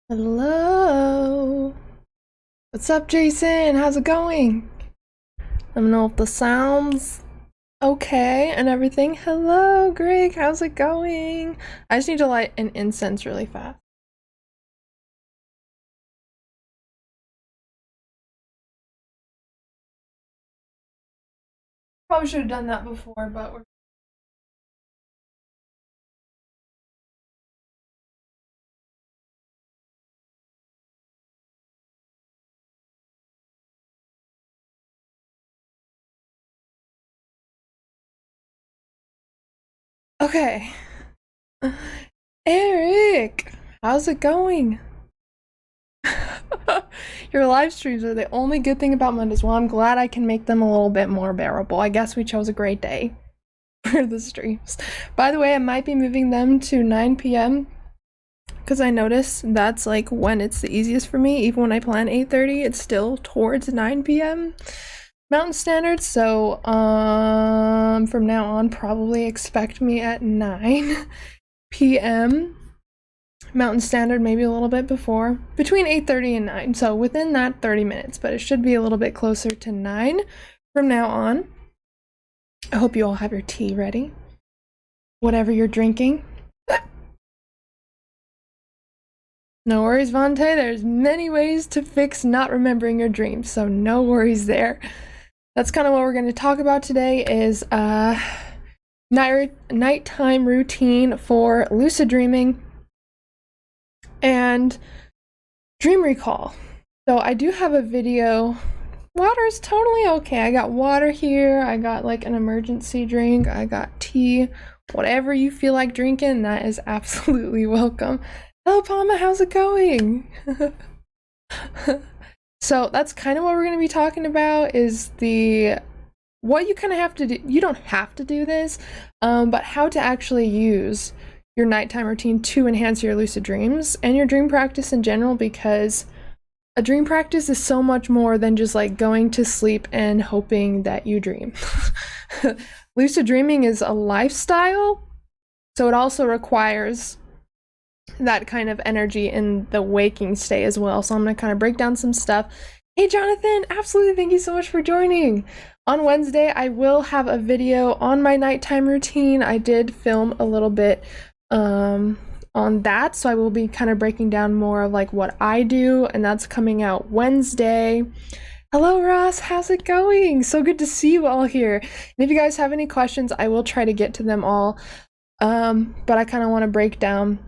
Hello. What's up, Jason? How's it going? Let me know if the sound's okay and everything. Hello, Greg. How's it going? I just need to light an incense really fast. Probably should have done that before, but we're okay. Eric, how's it going? Your live streams are the only good thing about Mondays. Well, I'm glad I can make them a little bit more bearable. I guess we chose a great day for the streams. By the way, I might be moving them to 9 p.m. because I noticed that's like when it's the easiest for me. Even when I plan 8:30, it's still towards 9 p.m. Mountain Standard. So from now on, probably expect me at 9 p.m. Mountain Standard, maybe a little bit before, between 8:30 and 9. So within that 30 minutes, but it should be a little bit closer to 9 from now on. I hope you all have your tea ready, whatever you're drinking. No worries, Vontae. There's many ways to fix not remembering your dreams, so no worries there. That's kind of what we're going to talk about today is nighttime routine for lucid dreaming and dream recall. So I do have a video. Water is totally okay. I got water here. I got like an emergency drink. I got tea. Whatever you feel like drinking, that is absolutely welcome. Hello, Palma. How's it going? So that's kind of what we're going to be talking about is what you kind of have to do. You don't have to do this, but how to actually use your nighttime routine to enhance your lucid dreams and your dream practice in general, because a dream practice is so much more than just like going to sleep and hoping that you dream. Lucid dreaming is a lifestyle, so it also requires that kind of energy in the waking state as well. So I'm going to kind of break down some stuff. Hey Jonathan, absolutely, thank you so much for joining. On Wednesday, I will have a video on my nighttime routine. I did film a little bit on that, so I will be kind of breaking down more of like what I do, and that's coming out Wednesday. Hello Ross, how's it going? So good to see you all here. And if you guys have any questions, I will try to get to them all, but I kind of want to break down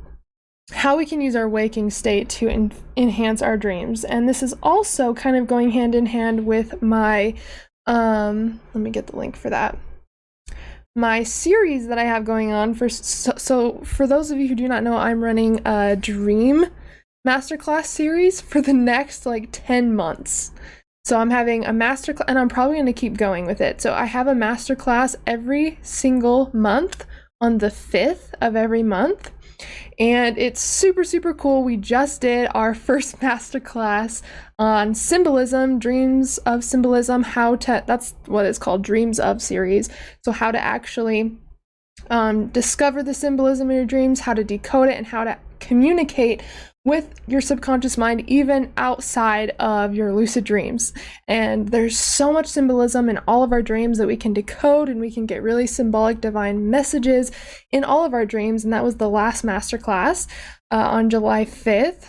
how we can use our waking state to enhance our dreams. And this is also kind of going hand in hand with my let me get the link for that, my series that I have going on so for those of you who do not know, I'm running a dream masterclass series for the next like 10 months. So I'm having a masterclass, and I'm probably going to keep going with it. So I have a masterclass every single month on the 5th of every month, and it's super, super cool. We just did our first masterclass on symbolism, dreams of symbolism, that's what it's called, Dreams of series. So how to actually discover the symbolism in your dreams, how to decode it, and how to communicate with your subconscious mind even outside of your lucid dreams. And there's so much symbolism in all of our dreams that we can decode, and we can get really symbolic divine messages in all of our dreams. And that was the last masterclass on July 5th.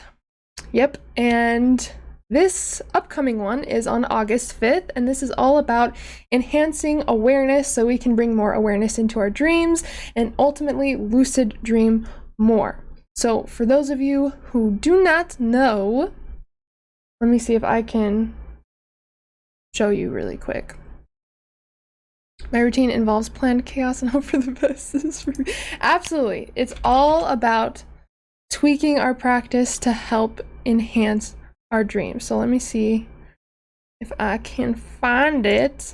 Yep. And this upcoming one is on August 5th, and this is all about enhancing awareness so we can bring more awareness into our dreams and ultimately lucid dream more. So for those of you who do not know, let me see if I can show you really quick. My routine involves planned chaos and hope for the best. Absolutely. It's all about tweaking our practice to help enhance our dreams. So let me see if I can find it.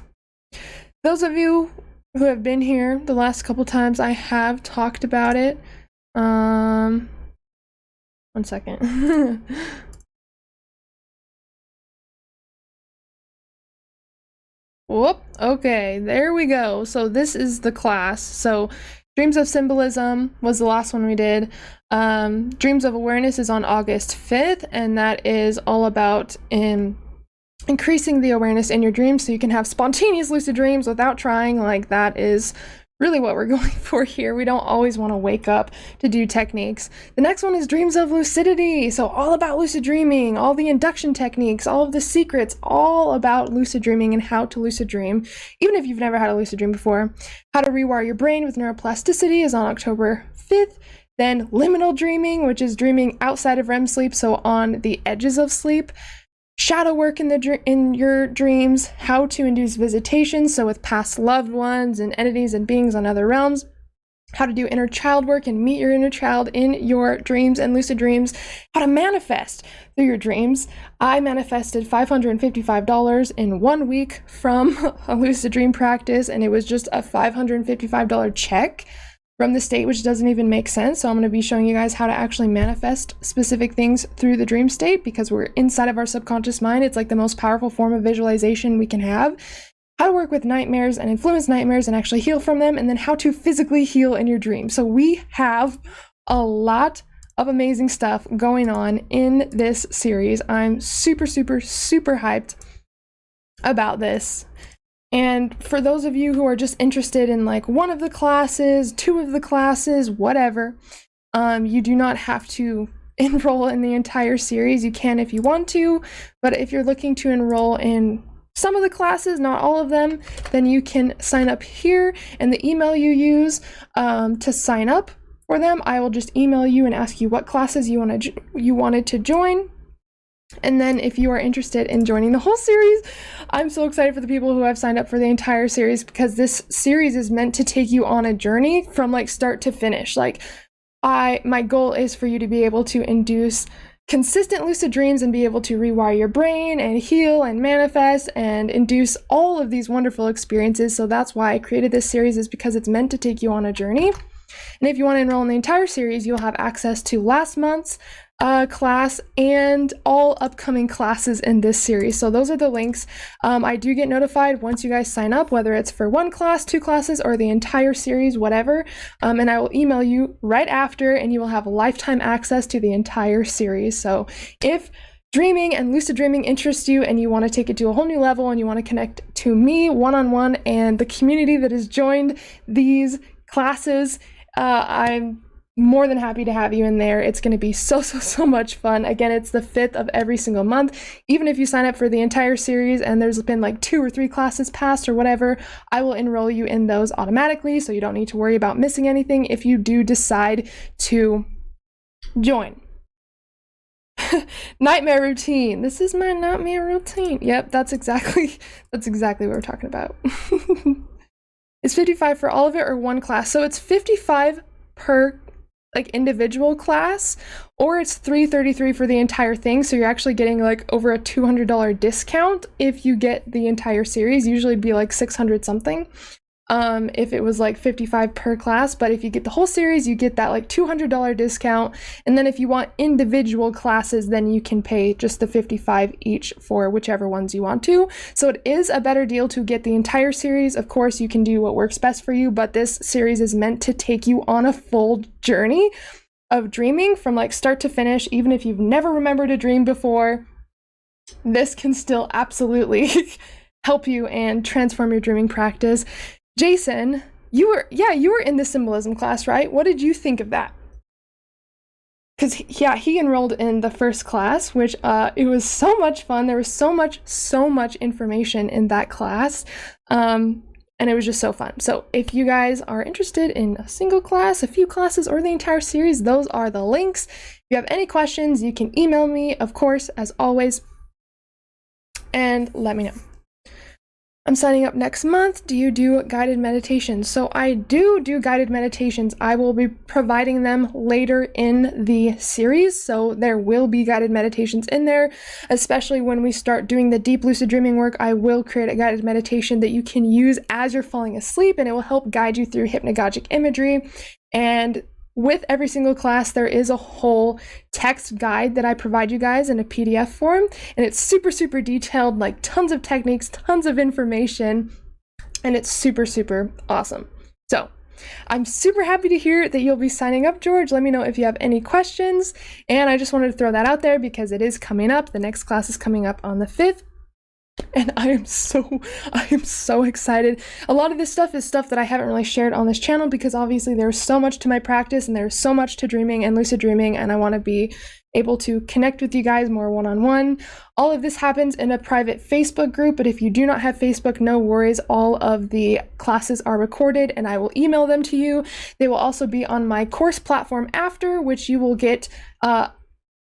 Those of you who have been here the last couple times, I have talked about it. One second. Whoop. Okay, there we go. So this is the class. So Dreams of Symbolism was the last one we did. Dreams of Awareness is on August 5th, and that is all about increasing the awareness in your dreams so you can have spontaneous lucid dreams without trying. Like, that is really what we're going for here. We don't always want to wake up to do techniques. The next one is Dreams of Lucidity. So all about lucid dreaming, all the induction techniques, all of the secrets, all about lucid dreaming and how to lucid dream, even if you've never had a lucid dream before. How to rewire your brain with neuroplasticity is on October 5th. Then liminal dreaming, which is dreaming outside of REM sleep, so on the edges of sleep. Shadow work in your dreams, how to induce visitation, so with past loved ones and entities and beings on other realms, how to do inner child work and meet your inner child in your dreams and lucid dreams, how to manifest through your dreams. I manifested $555 in 1 week from a lucid dream practice, and it was just a $555 check from the state, which doesn't even make sense. So I'm going to be showing you guys how to actually manifest specific things through the dream state, because we're inside of our subconscious mind. It's like the most powerful form of visualization we can have. How to work with nightmares and influence nightmares and actually heal from them, and then how to physically heal in your dreams. So we have a lot of amazing stuff going on in this series. I'm super, super, super hyped about this. And for those of you who are just interested in like one of the classes, two of the classes, whatever, you do not have to enroll in the entire series. You can if you want to, but if you're looking to enroll in some of the classes, not all of them, then you can sign up here, and the email you use to sign up for them, I will just email you and ask you what classes you wanted to join. And then if you are interested in joining the whole series, I'm so excited for the people who have signed up for the entire series, because this series is meant to take you on a journey from like start to finish. Like, my goal is for you to be able to induce consistent lucid dreams and be able to rewire your brain and heal and manifest and induce all of these wonderful experiences. So that's why I created this series, is because it's meant to take you on a journey. And if you want to enroll in the entire series, you'll have access to last month's class and all upcoming classes in this series. So those are the links. I do get notified once you guys sign up, whether it's for one class, two classes, or the entire series, whatever. And I will email you right after, and you will have lifetime access to the entire series. So if dreaming and lucid dreaming interests you and you want to take it to a whole new level, and you want to connect to me one-on-one and the community that has joined these classes, I'm more than happy to have you in there. It's going to be so much fun. Again, it's the 5th of every single month. Even if you sign up for the entire series and there's been like 2 or 3 classes passed or whatever, I will enroll you in those automatically, so you don't need to worry about missing anything if you do decide to join. Nightmare routine. This is my nightmare routine. Yep, that's exactly what we're talking about. It's $55 for all of it or one class. So it's $55 per like individual class, or it's $333 for the entire thing. So you're actually getting like over a $200 discount if you get the entire series. Usually it'd be like 600 something if it was like $55 per class, but if you get the whole series, you get that like $200 discount. And then if you want individual classes, then you can pay just the $55 each for whichever ones you want to. So it is a better deal to get the entire series. Of course, you can do what works best for you, but this series is meant to take you on a full journey of dreaming from like start to finish. Even if you've never remembered a dream before, this can still absolutely help you and transform your dreaming practice. Jason, you were in the symbolism class, right? What did you think of that? Because he enrolled in the first class, which it was so much fun. There was so much information in that class, and it was just so fun. So if you guys are interested in a single class, a few classes, or the entire series, those are the links. If you have any questions, you can email me, of course, as always, and let me know. I'm signing up next month. Do you do guided meditations? So I do guided meditations. I will be providing them later in the series. So there will be guided meditations in there, especially when we start doing the deep lucid dreaming work. I will create a guided meditation that you can use as you're falling asleep, and it will help guide you through hypnagogic imagery. And with every single class, there is a whole text guide that I provide you guys in a PDF form, and it's super detailed, like tons of techniques, tons of information, and it's super awesome. So I'm super happy to hear that you'll be signing up, George. Let me know if you have any questions. And I just wanted to throw that out there because it is coming up. The next class is coming up on the 5th. And I am so excited. A lot of this stuff is stuff that I haven't really shared on this channel because obviously there's so much to my practice and there's so much to dreaming and lucid dreaming, and I want to be able to connect with you guys more one-on-one. All of this happens in a private Facebook group, but if you do not have Facebook, no worries. All of the classes are recorded and I will email them to you. They will also be on my course platform after, which you will get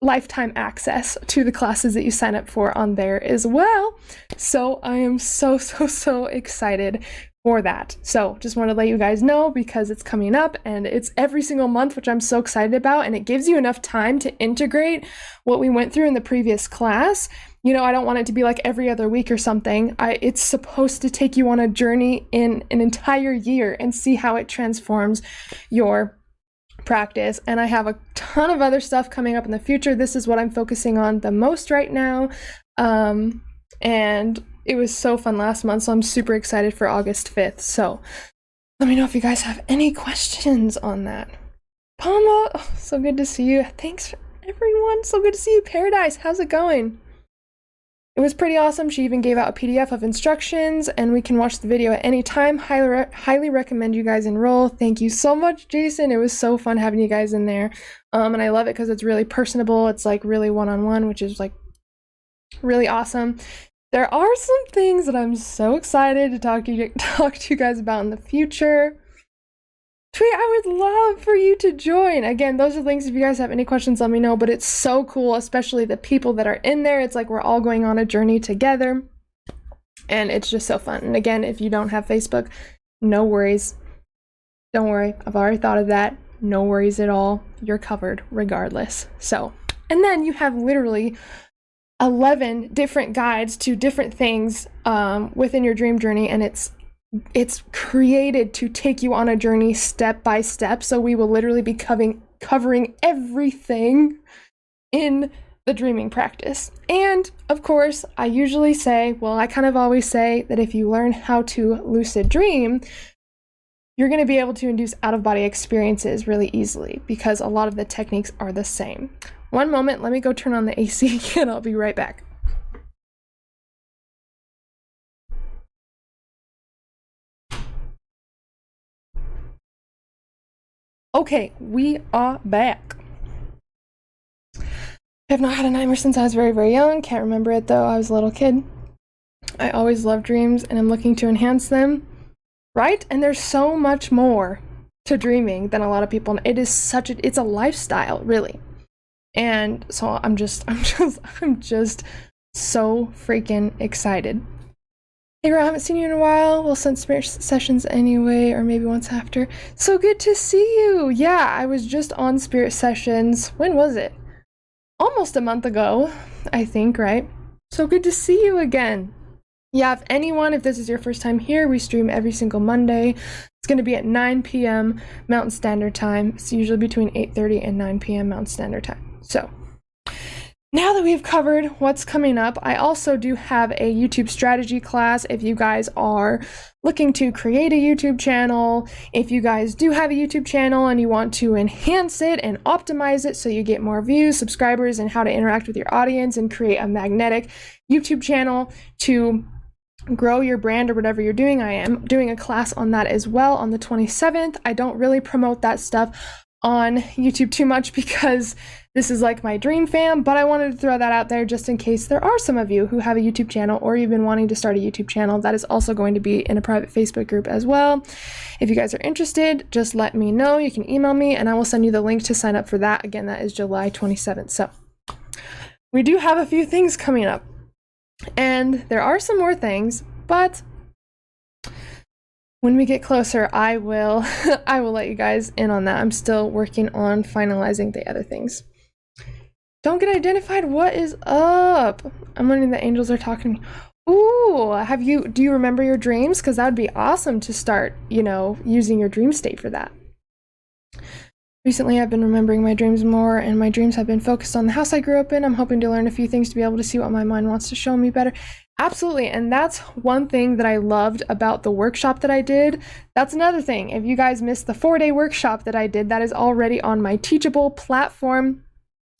lifetime access to the classes that you sign up for on there as well. So I am so excited for that. So just want to let you guys know because it's coming up and it's every single month, which I'm so excited about, and it gives you enough time to integrate what we went through in the previous class. You know, I don't want it to be like every other week or something. It's supposed to take you on a journey in an entire year and see how it transforms your practice. And I have a ton of other stuff coming up in the future. This is what I'm focusing on the most right now. And it was so fun last month, so I'm super excited for August 5th. So let me know if you guys have any questions on that. Palma, oh, so good to see you. Thanks everyone. So good to see you. Paradise, how's it going? It was pretty awesome. She even gave out a PDF of instructions and we can watch the video at any time. Highly recommend you guys enroll. Thank you so much, Jason. It was so fun having you guys in there. And I love it because it's really personable. It's like really one-on-one, which is like really awesome. There are some things that I'm so excited to talk to you guys about in the future. Tweet, I would love for you to join. Again, those are links. If you guys have any questions, let me know. But it's so cool, especially the people that are in there. It's like we're all going on a journey together. And it's just so fun. And again, if you don't have Facebook, no worries. Don't worry. I've already thought of that. No worries at all. You're covered regardless. So, and then you have literally 11 different guides to different things within your dream journey. And it's created to take you on a journey step by step. So we will literally be covering everything in the dreaming practice. And of course, I usually say, well, I kind of always say that if you learn how to lucid dream, you're going to be able to induce out-of-body experiences really easily because a lot of the techniques are the same. One moment, let me go turn on the AC and I'll be right back. Okay, we are back. I have not had a nightmare since I was very young. Can't remember it though. I was a little kid. I always love dreams and I'm looking to enhance them. Right? And there's so much more to dreaming than a lot of people. It is it's a lifestyle, really. And so I'm just so freaking excited. Hey, I haven't seen you in a while. We'll send spirit sessions anyway, or maybe once after. So good to see you. Yeah, I was just on spirit sessions. When was it? Almost a month ago, I think, right? So good to see you again. Yeah, if this is your first time here, we stream every single Monday. It's going to be at 9 p.m. Mountain Standard Time. It's usually between 8:30 and 9 p.m. Mountain Standard Time. So now that we've covered what's coming up, I also do have a YouTube strategy class if you guys are looking to create a YouTube channel. If you guys do have a YouTube channel and you want to enhance it and optimize it so you get more views, subscribers, and how to interact with your audience and create a magnetic YouTube channel to grow your brand or whatever you're doing, I am doing a class on that as well on the 27th. I don't really promote that stuff on YouTube too much because this is like my dream fam, but I wanted to throw that out there just in case there are some of you who have a YouTube channel or you've been wanting to start a YouTube channel. That is also going to be in a private Facebook group as well. If you guys are interested, just let me know. You can email me and I will send you the link to sign up for that. Again, that is July 27th. So we do have a few things coming up and there are some more things, but when we get closer, I will let you guys in on that. I'm still working on finalizing the other things. Don't get identified. What is up? I'm learning that angels are talking to me. Ooh, do you remember your dreams? Because that would be awesome to start, using your dream state for that. Recently, I've been remembering my dreams more, and my dreams have been focused on the house I grew up in. I'm hoping to learn a few things to be able to see what my mind wants to show me better. Absolutely, and that's one thing that I loved about the workshop that I did. That's another thing. If you guys missed the 4-day workshop that I did, that is already on my Teachable platform.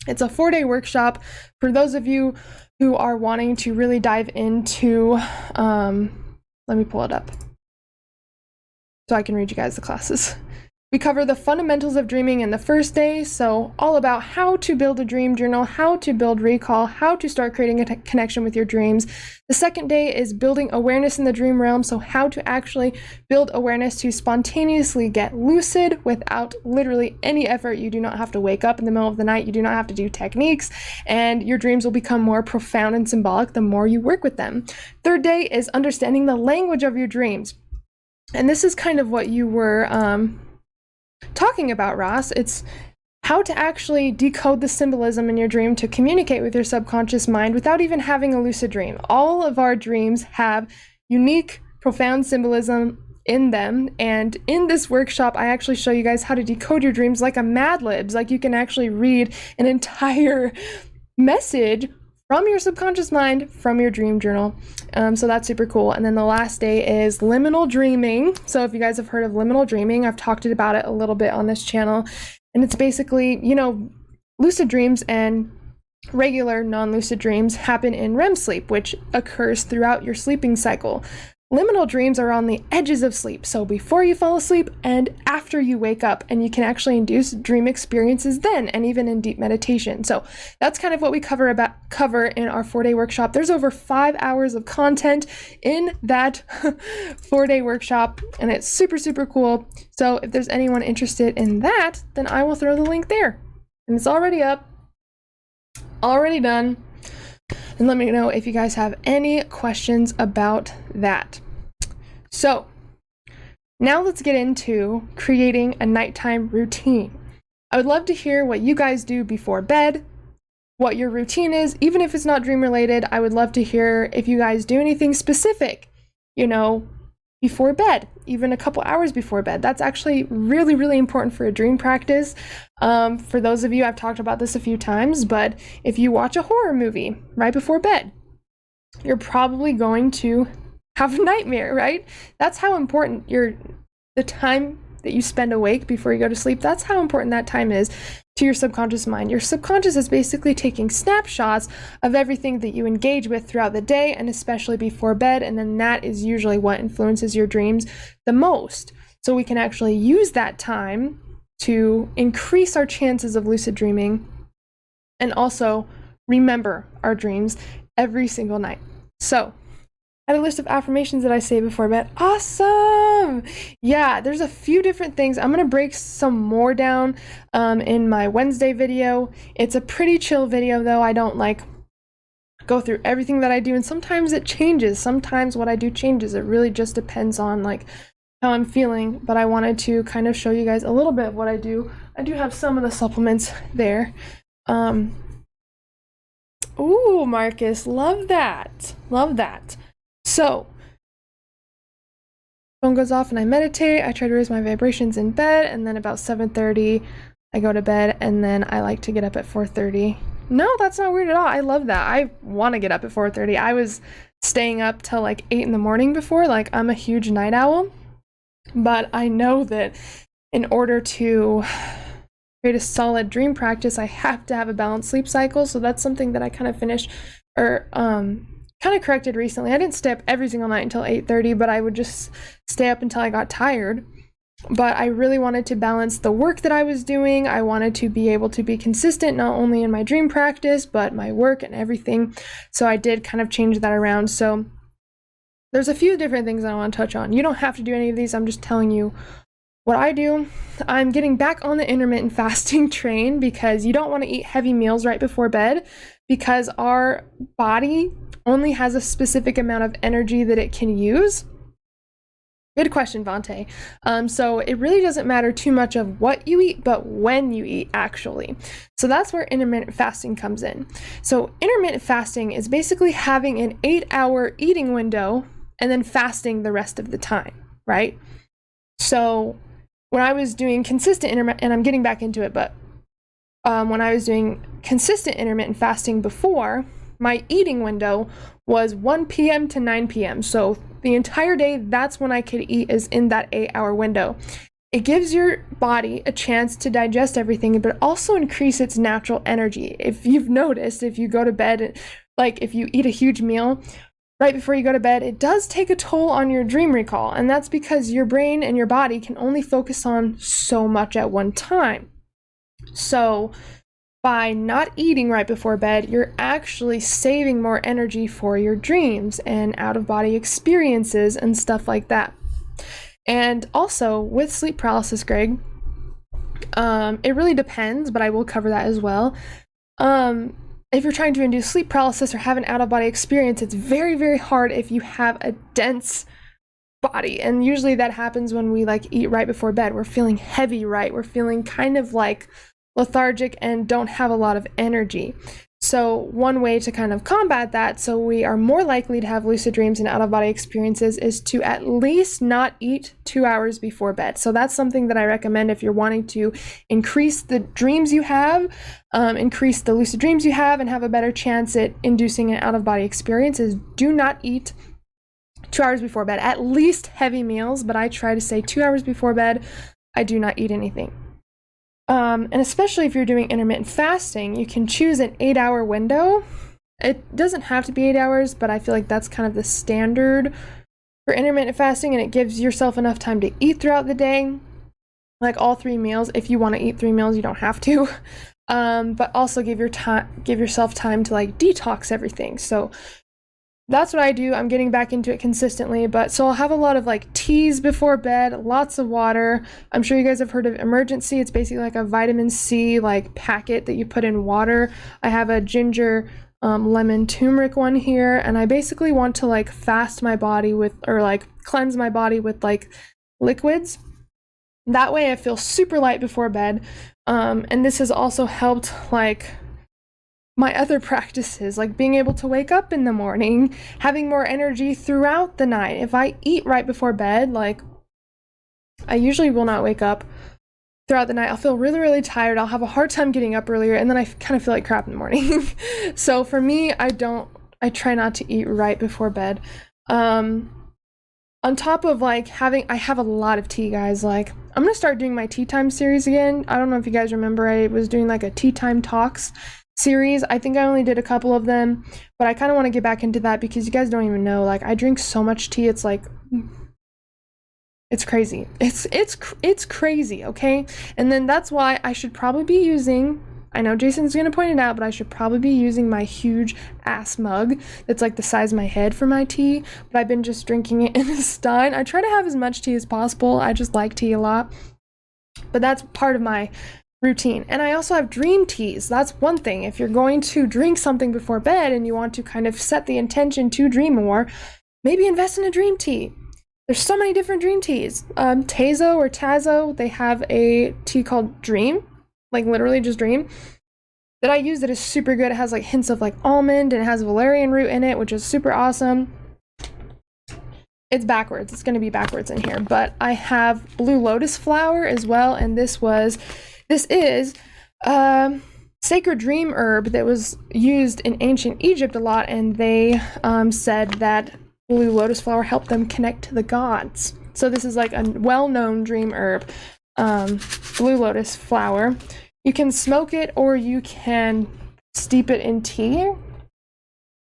It's a 4-day workshop for those of you who are wanting to really dive into, let me pull it up so I can read you guys the classes. We cover the fundamentals of dreaming in the first day, so all about how to build a dream journal, how to build recall, how to start creating a connection with your dreams. The second day is building awareness in the dream realm, so how to actually build awareness to spontaneously get lucid without literally any effort. You do not have to wake up in the middle of the night, you do not have to do techniques, and your dreams will become more profound and symbolic the more you work with them. Third day is understanding the language of your dreams. And this is kind of what you were talking about, Ross. It's how to actually decode the symbolism in your dream to communicate with your subconscious mind without even having a lucid dream. All of our dreams have unique, profound symbolism in them, and in this workshop I actually show you guys how to decode your dreams like a Mad Libs. Like, you can actually read an entire message from your subconscious mind from your dream journal. So that's super cool. And then the last day is liminal dreaming. So if you guys have heard of liminal dreaming, I've talked about it a little bit on this channel. And it's basically, you know, lucid dreams and regular non-lucid dreams happen in REM sleep, which occurs throughout your sleeping cycle. Liminal dreams are on the edges of sleep, so before you fall asleep and after you wake up, and you can actually induce dream experiences then, and even in deep meditation. So that's kind of what we cover in our 4-day workshop. There's over 5 hours of content in that 4-day workshop, and it's super, super cool. So if there's anyone interested in that, then I will throw the link there. And it's already up, already done. And let me know if you guys have any questions about that. So now let's get into creating a nighttime routine. I would love to hear what you guys do before bed, what your routine is, even if it's not dream related. I would love to hear if you guys do anything specific, you know, before bed, even a couple hours before bed. That's actually really, really important for a dream practice. For those of you, I've talked about this a few times, but if you watch a horror movie right before bed, you're probably going to have a nightmare, right? That's how important the time that you spend awake before you go to sleep, that's how important that time is to your subconscious mind. Your subconscious is basically taking snapshots of everything that you engage with throughout the day, and especially before bed, and then that is usually what influences your dreams the most. So we can actually use that time to increase our chances of lucid dreaming and also remember our dreams every single night. So I had a list of affirmations that I say before bed. Awesome! Yeah, there's a few different things. I'm gonna break some more down in my Wednesday video. It's a pretty chill video though. I don't like go through everything that I do, and sometimes it changes. Sometimes what I do changes. It really just depends on like how I'm feeling, but I wanted to kind of show you guys a little bit of what I do. I do have some of the supplements there. Ooh, Marcus, love that. Love that. So, phone goes off and I meditate. I try to raise my vibrations in bed, and then about 7:30 I go to bed, and then I like to get up at 4:30. No, that's not weird at all. I love that. I want to get up at 4:30. I was staying up till like 8 in the morning before. Like, I'm a huge night owl, but I know that in order to create a solid dream practice, I have to have a balanced sleep cycle. So that's something that I kind of finished or kind of corrected recently. I didn't stay up every single night until 8:30, but I would just stay up until I got tired. But I really wanted to balance the work that I was doing. I wanted to be able to be consistent, not only in my dream practice, but my work and everything. So I did kind of change that around. So there's a few different things I want to touch on. You don't have to do any of these. I'm just telling you what I do. I'm getting back on the intermittent fasting train because you don't want to eat heavy meals right before bed, because our body only has a specific amount of energy that it can use. Good question, Vante. So it really doesn't matter too much of what you eat, but when you eat, actually. So that's where intermittent fasting comes in. So intermittent fasting is basically having an 8-hour eating window and then fasting the rest of the time, right? So when I was doing consistent intermittent, and I'm getting back into it, but when I was doing consistent intermittent fasting before, my eating window was 1 p.m. to 9 p.m. So the entire day, that's when I could eat, is in that 8-hour window. It gives your body a chance to digest everything, but also increase its natural energy. If you've noticed, if you go to bed, like if you eat a huge meal right before you go to bed, it does take a toll on your dream recall. And that's because your brain and your body can only focus on so much at one time. So by not eating right before bed, you're actually saving more energy for your dreams and out-of-body experiences and stuff like that. And also with sleep paralysis, Greg, it really depends, but I will cover that as well. If you're trying to induce sleep paralysis or have an out-of-body experience, it's very, very hard if you have a dense body. And usually that happens when we like eat right before bed. We're feeling heavy, right? We're feeling kind of like lethargic and don't have a lot of energy. So one way to kind of combat that, so we are more likely to have lucid dreams and out-of-body experiences, is to at least not eat 2 hours before bed. So that's something that I recommend if you're wanting to increase the dreams you have, increase the lucid dreams you have, and have a better chance at inducing an out-of-body experience, is do not eat 2 hours before bed. At least heavy meals, but I try to say 2 hours before bed, I do not eat anything. And especially if you're doing intermittent fasting, you can choose an 8-hour window. It doesn't have to be 8 hours, but I feel like that's kind of the standard for intermittent fasting, and it gives yourself enough time to eat throughout the day, like all 3 meals. If you want to eat 3 meals, you don't have to, but also give yourself time to like detox everything. So that's what I do. I'm getting back into it consistently, but so I'll have a lot of like teas before bed, lots of water. I'm sure you guys have heard of Emergency. It's basically like a vitamin C like packet that you put in water. I have a ginger, lemon, turmeric one here, and I basically want to like fast my body with, or like cleanse my body with like liquids. That way I feel super light before bed. And this has also helped like my other practices, like being able to wake up in the morning, having more energy throughout the night. If I eat right before bed, like I usually will not wake up throughout the night. I'll feel really, really tired. I'll have a hard time getting up earlier, and then I kind of feel like crap in the morning. So for me, I try not to eat right before bed. On top of like I have a lot of tea, guys. Like I'm gonna start doing my tea time series again. I don't know if you guys remember, I was doing like a tea time talks series. I think I only did a couple of them, but I kind of want to get back into that because you guys don't even know, like I drink so much tea. It's like, it's crazy. It's crazy, okay? And then that's why I should probably be using, I know Jason's gonna point it out, but I should probably be using my huge ass mug that's like the size of my head for my tea, but I've been just drinking it in a stein. I try to have as much tea as possible. I just like tea a lot, but that's part of my routine. And I also have dream teas. That's one thing. If you're going to drink something before bed and you want to kind of set the intention to dream more, maybe invest in a dream tea. There's so many different dream teas. Tezo or Tazo, they have a tea called Dream, like literally just Dream, that I use that is super good. It has like hints of like almond and it has valerian root in it, which is super awesome. It's backwards. It's going to be backwards in here, but I have blue lotus flower as well, and this is sacred dream herb that was used in ancient Egypt a lot, and they said that blue lotus flower helped them connect to the gods. So this is like a well-known dream herb, blue lotus flower. You can smoke it or you can steep it in tea.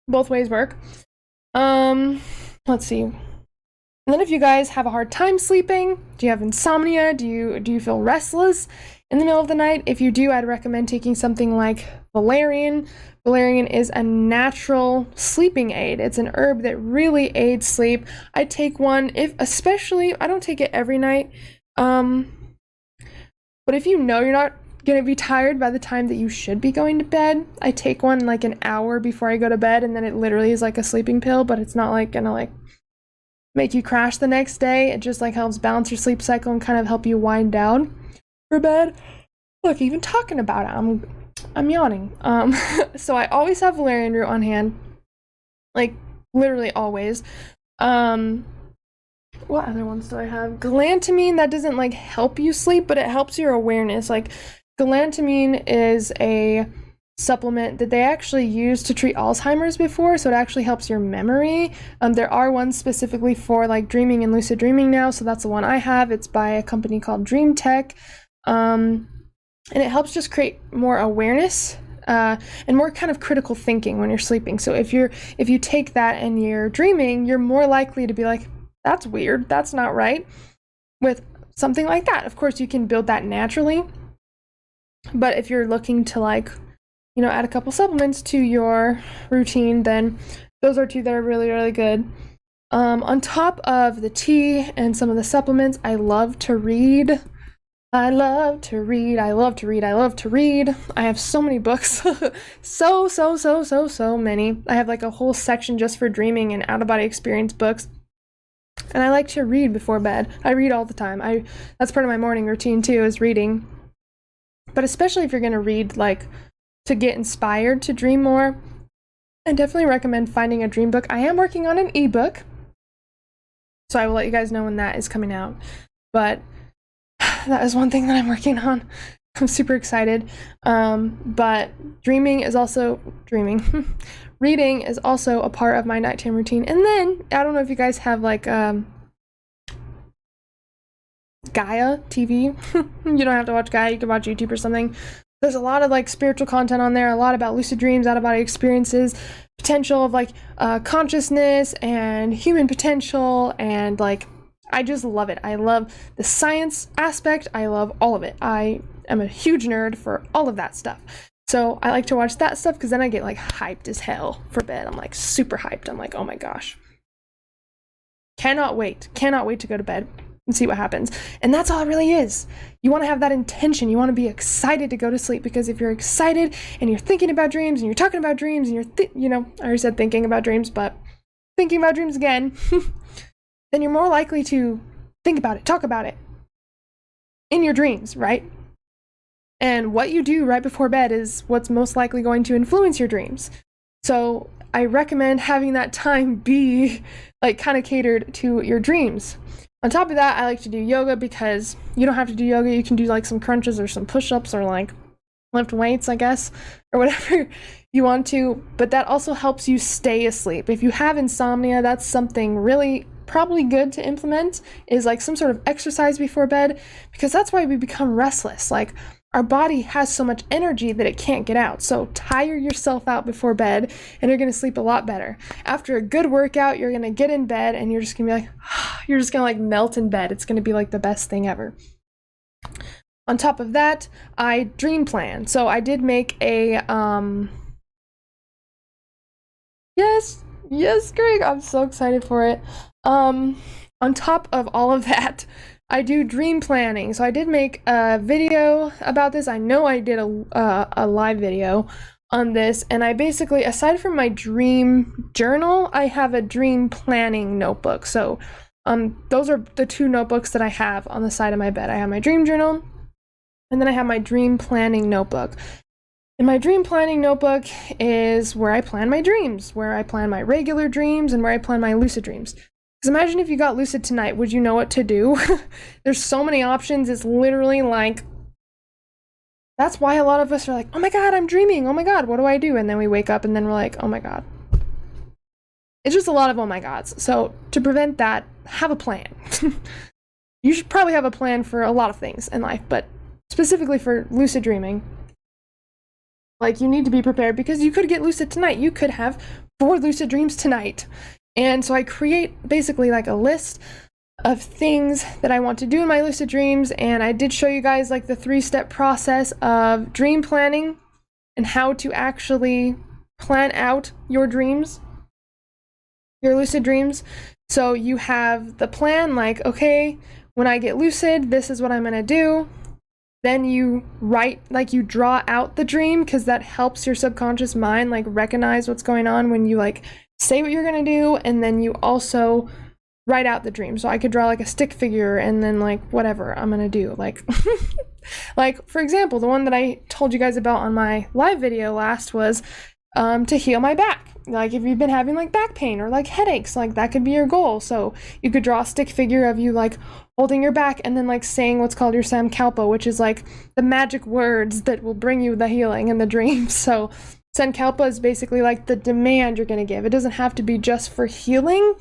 Both ways work. Let's see. And then if you guys have a hard time sleeping, do you have insomnia? Do you feel restless in the middle of the night? If you do, I'd recommend taking something like valerian. Valerian is a natural sleeping aid. It's an herb that really aids sleep. I take one especially, I don't take it every night. But if you know you're not going to be tired by the time that you should be going to bed, I take one like an hour before I go to bed, and then it literally is like a sleeping pill, but it's not like gonna like make you crash the next day. It just like helps balance your sleep cycle and kind of help you wind down for bed. Look, even talking about it, I'm yawning. So I always have valerian root on hand, like literally always. What other ones do I have? Galantamine, that doesn't like help you sleep, but it helps your awareness. Like galantamine is a supplement that they actually used to treat Alzheimer's before, so it actually helps your memory. There are ones specifically for like dreaming and lucid dreaming now, so that's the one I have. It's by a company called Dreamtech, and it helps just create more awareness and more kind of critical thinking when you're sleeping. So if you take that and you're dreaming, you're more likely to be like, that's weird, that's not right, with something like that. Of course, you can build that naturally, but if you're looking to like, you know, add a couple supplements to your routine, then those are two that are really, really good. On top of the tea and some of the supplements, I love to read. I love to read. I love to read. I love to read. I have so many books. so many. I have like a whole section just for dreaming and out-of-body experience books. And I like to read before bed. I read all the time. That's part of my morning routine too, is reading. But especially if you're going to read like to get inspired to dream more, I definitely recommend finding a dream book. I am working on an ebook, so I will let you guys know when that is coming out. But that is one thing that I'm working on. I'm super excited. But reading is also a part of my nighttime routine. And then, I don't know if you guys have like Gaia TV. You don't have to watch Gaia, you can watch YouTube or something. There's a lot of like spiritual content on there, a lot about lucid dreams, out-of-body experiences, potential of like consciousness and human potential, and like I just love it. I love the science aspect. I love all of it. I am a huge nerd for all of that stuff. So I like to watch that stuff because then I get like hyped as hell for bed. I'm like super hyped. I'm like, oh my gosh. Cannot wait to go to bed and see what happens. And that's all it really is. You want to have that intention. You want to be excited to go to sleep, because if you're excited and you're thinking about dreams and you're talking about dreams and you're, I already said thinking about dreams, but thinking about dreams again, then you're more likely to think about it, talk about it in your dreams, right? And what you do right before bed is what's most likely going to influence your dreams. So I recommend having that time be like kind of catered to your dreams. On top of that, I like to do yoga, because you don't have to do yoga. You can do like some crunches or some push-ups or like lift weights, I guess, or whatever you want to. But that also helps you stay asleep. If you have insomnia, that's something really probably good to implement, is like some sort of exercise before bed, because that's why we become restless. Like our body has so much energy that it can't get out. So tire yourself out before bed and you're gonna sleep a lot better. After a good workout, you're gonna get in bed and you're just gonna be like, you're just gonna like melt in bed. It's gonna be like the best thing ever. On top of that, I dream plan. So I did make a, yes, Greg, I'm so excited for it. On top of all of that, I do dream planning. So I did make a video about this. I know I did a live video on this, and I basically, aside from my dream journal, I have a dream planning notebook. So those are the two notebooks that I have on the side of my bed. I have my dream journal, and then I have my dream planning notebook. And my dream planning notebook is where I plan my dreams, where I plan my regular dreams, and where I plan my lucid dreams. Because imagine if you got lucid tonight, would you know what to do? There's so many options. It's literally like, that's why a lot of us are like, oh my God, I'm dreaming. Oh my God, what do I do? And then we wake up and then we're like, oh my God. It's just a lot of oh my gods. So to prevent that, have a plan. You should probably have a plan for a lot of things in life, but specifically for lucid dreaming, like you need to be prepared, because you could get lucid tonight. You could have 4 lucid dreams tonight. And so I create basically like a list of things that I want to do in my lucid dreams, and I did show you guys like the 3-step process of dream planning and how to actually plan out your dreams, your lucid dreams. So you have the plan, like, okay, when I get lucid, this is what I'm gonna do. Then you write, like you draw out the dream, because that helps your subconscious mind like recognize what's going on when you like say what you're gonna do, and then you also write out the dream. So I could draw like a stick figure and then like whatever I'm gonna do, like like for example, the one that I told you guys about on my live video last was to heal my back. Like if you've been having like back pain or like headaches, like that could be your goal. So you could draw a stick figure of you like holding your back and then like saying what's called your 𝒚𝒂𝒂𝒄𝒔, which is like the magic words that will bring you the healing and the dream. So 𝒚𝒂𝒂𝒄𝒔 is basically like the demand you're going to give. It doesn't have to be just for healing.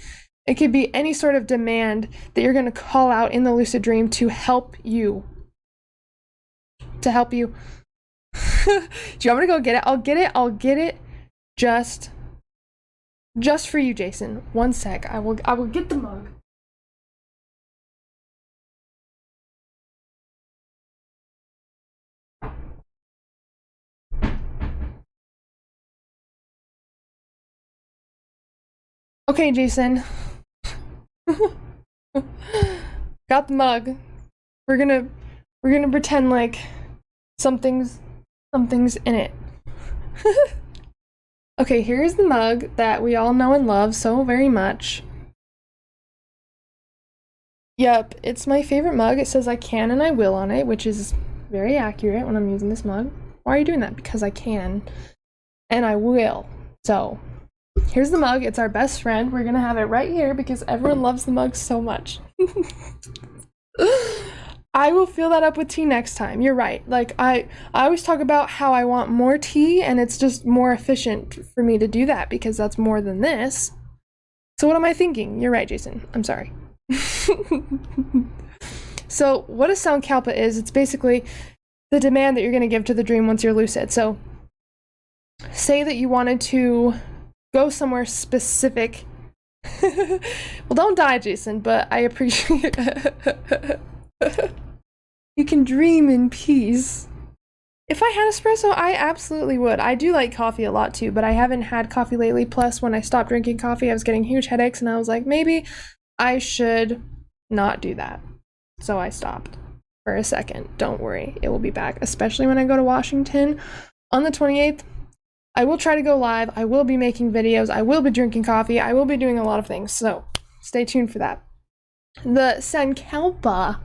It could be any sort of demand that you're going to call out in the lucid dream to help you. Do you want me to go get it? I'll get it just for you, Jason. One sec. I will get the mug. Okay, Jason. Got the mug. We're gonna pretend like something's in it. Okay, here's the mug that we all know and love so very much. Yep, it's my favorite mug. It says I can and I will on it, which is very accurate when I'm using this mug. Why are you doing that? Because I can and I will. So here's the mug. It's our best friend. We're gonna have it right here because everyone loves the mug so much. I will fill that up with tea next time. You're right. Like I always talk about how I want more tea and it's just more efficient for me to do that because that's more than this. So what am I thinking? You're right, Jason. I'm sorry. So what a 𝒚𝒂𝒂𝒄𝒔 is, it's basically the demand that you're going to give to the dream once you're lucid. So say that you wanted to go somewhere specific. Well, don't die, Jason, but I appreciate it. You can dream in peace. If I had espresso, I absolutely would. I do like coffee a lot too, but I haven't had coffee lately. Plus, when I stopped drinking coffee, I was getting huge headaches and I was like, maybe I should not do that. So I stopped for a second. Don't worry, it will be back, especially when I go to Washington on the 28th. I will try to go live. I will be making videos. I will be drinking coffee. I will be doing a lot of things. So stay tuned for that. The 𝒚𝒂𝒂𝒄𝒔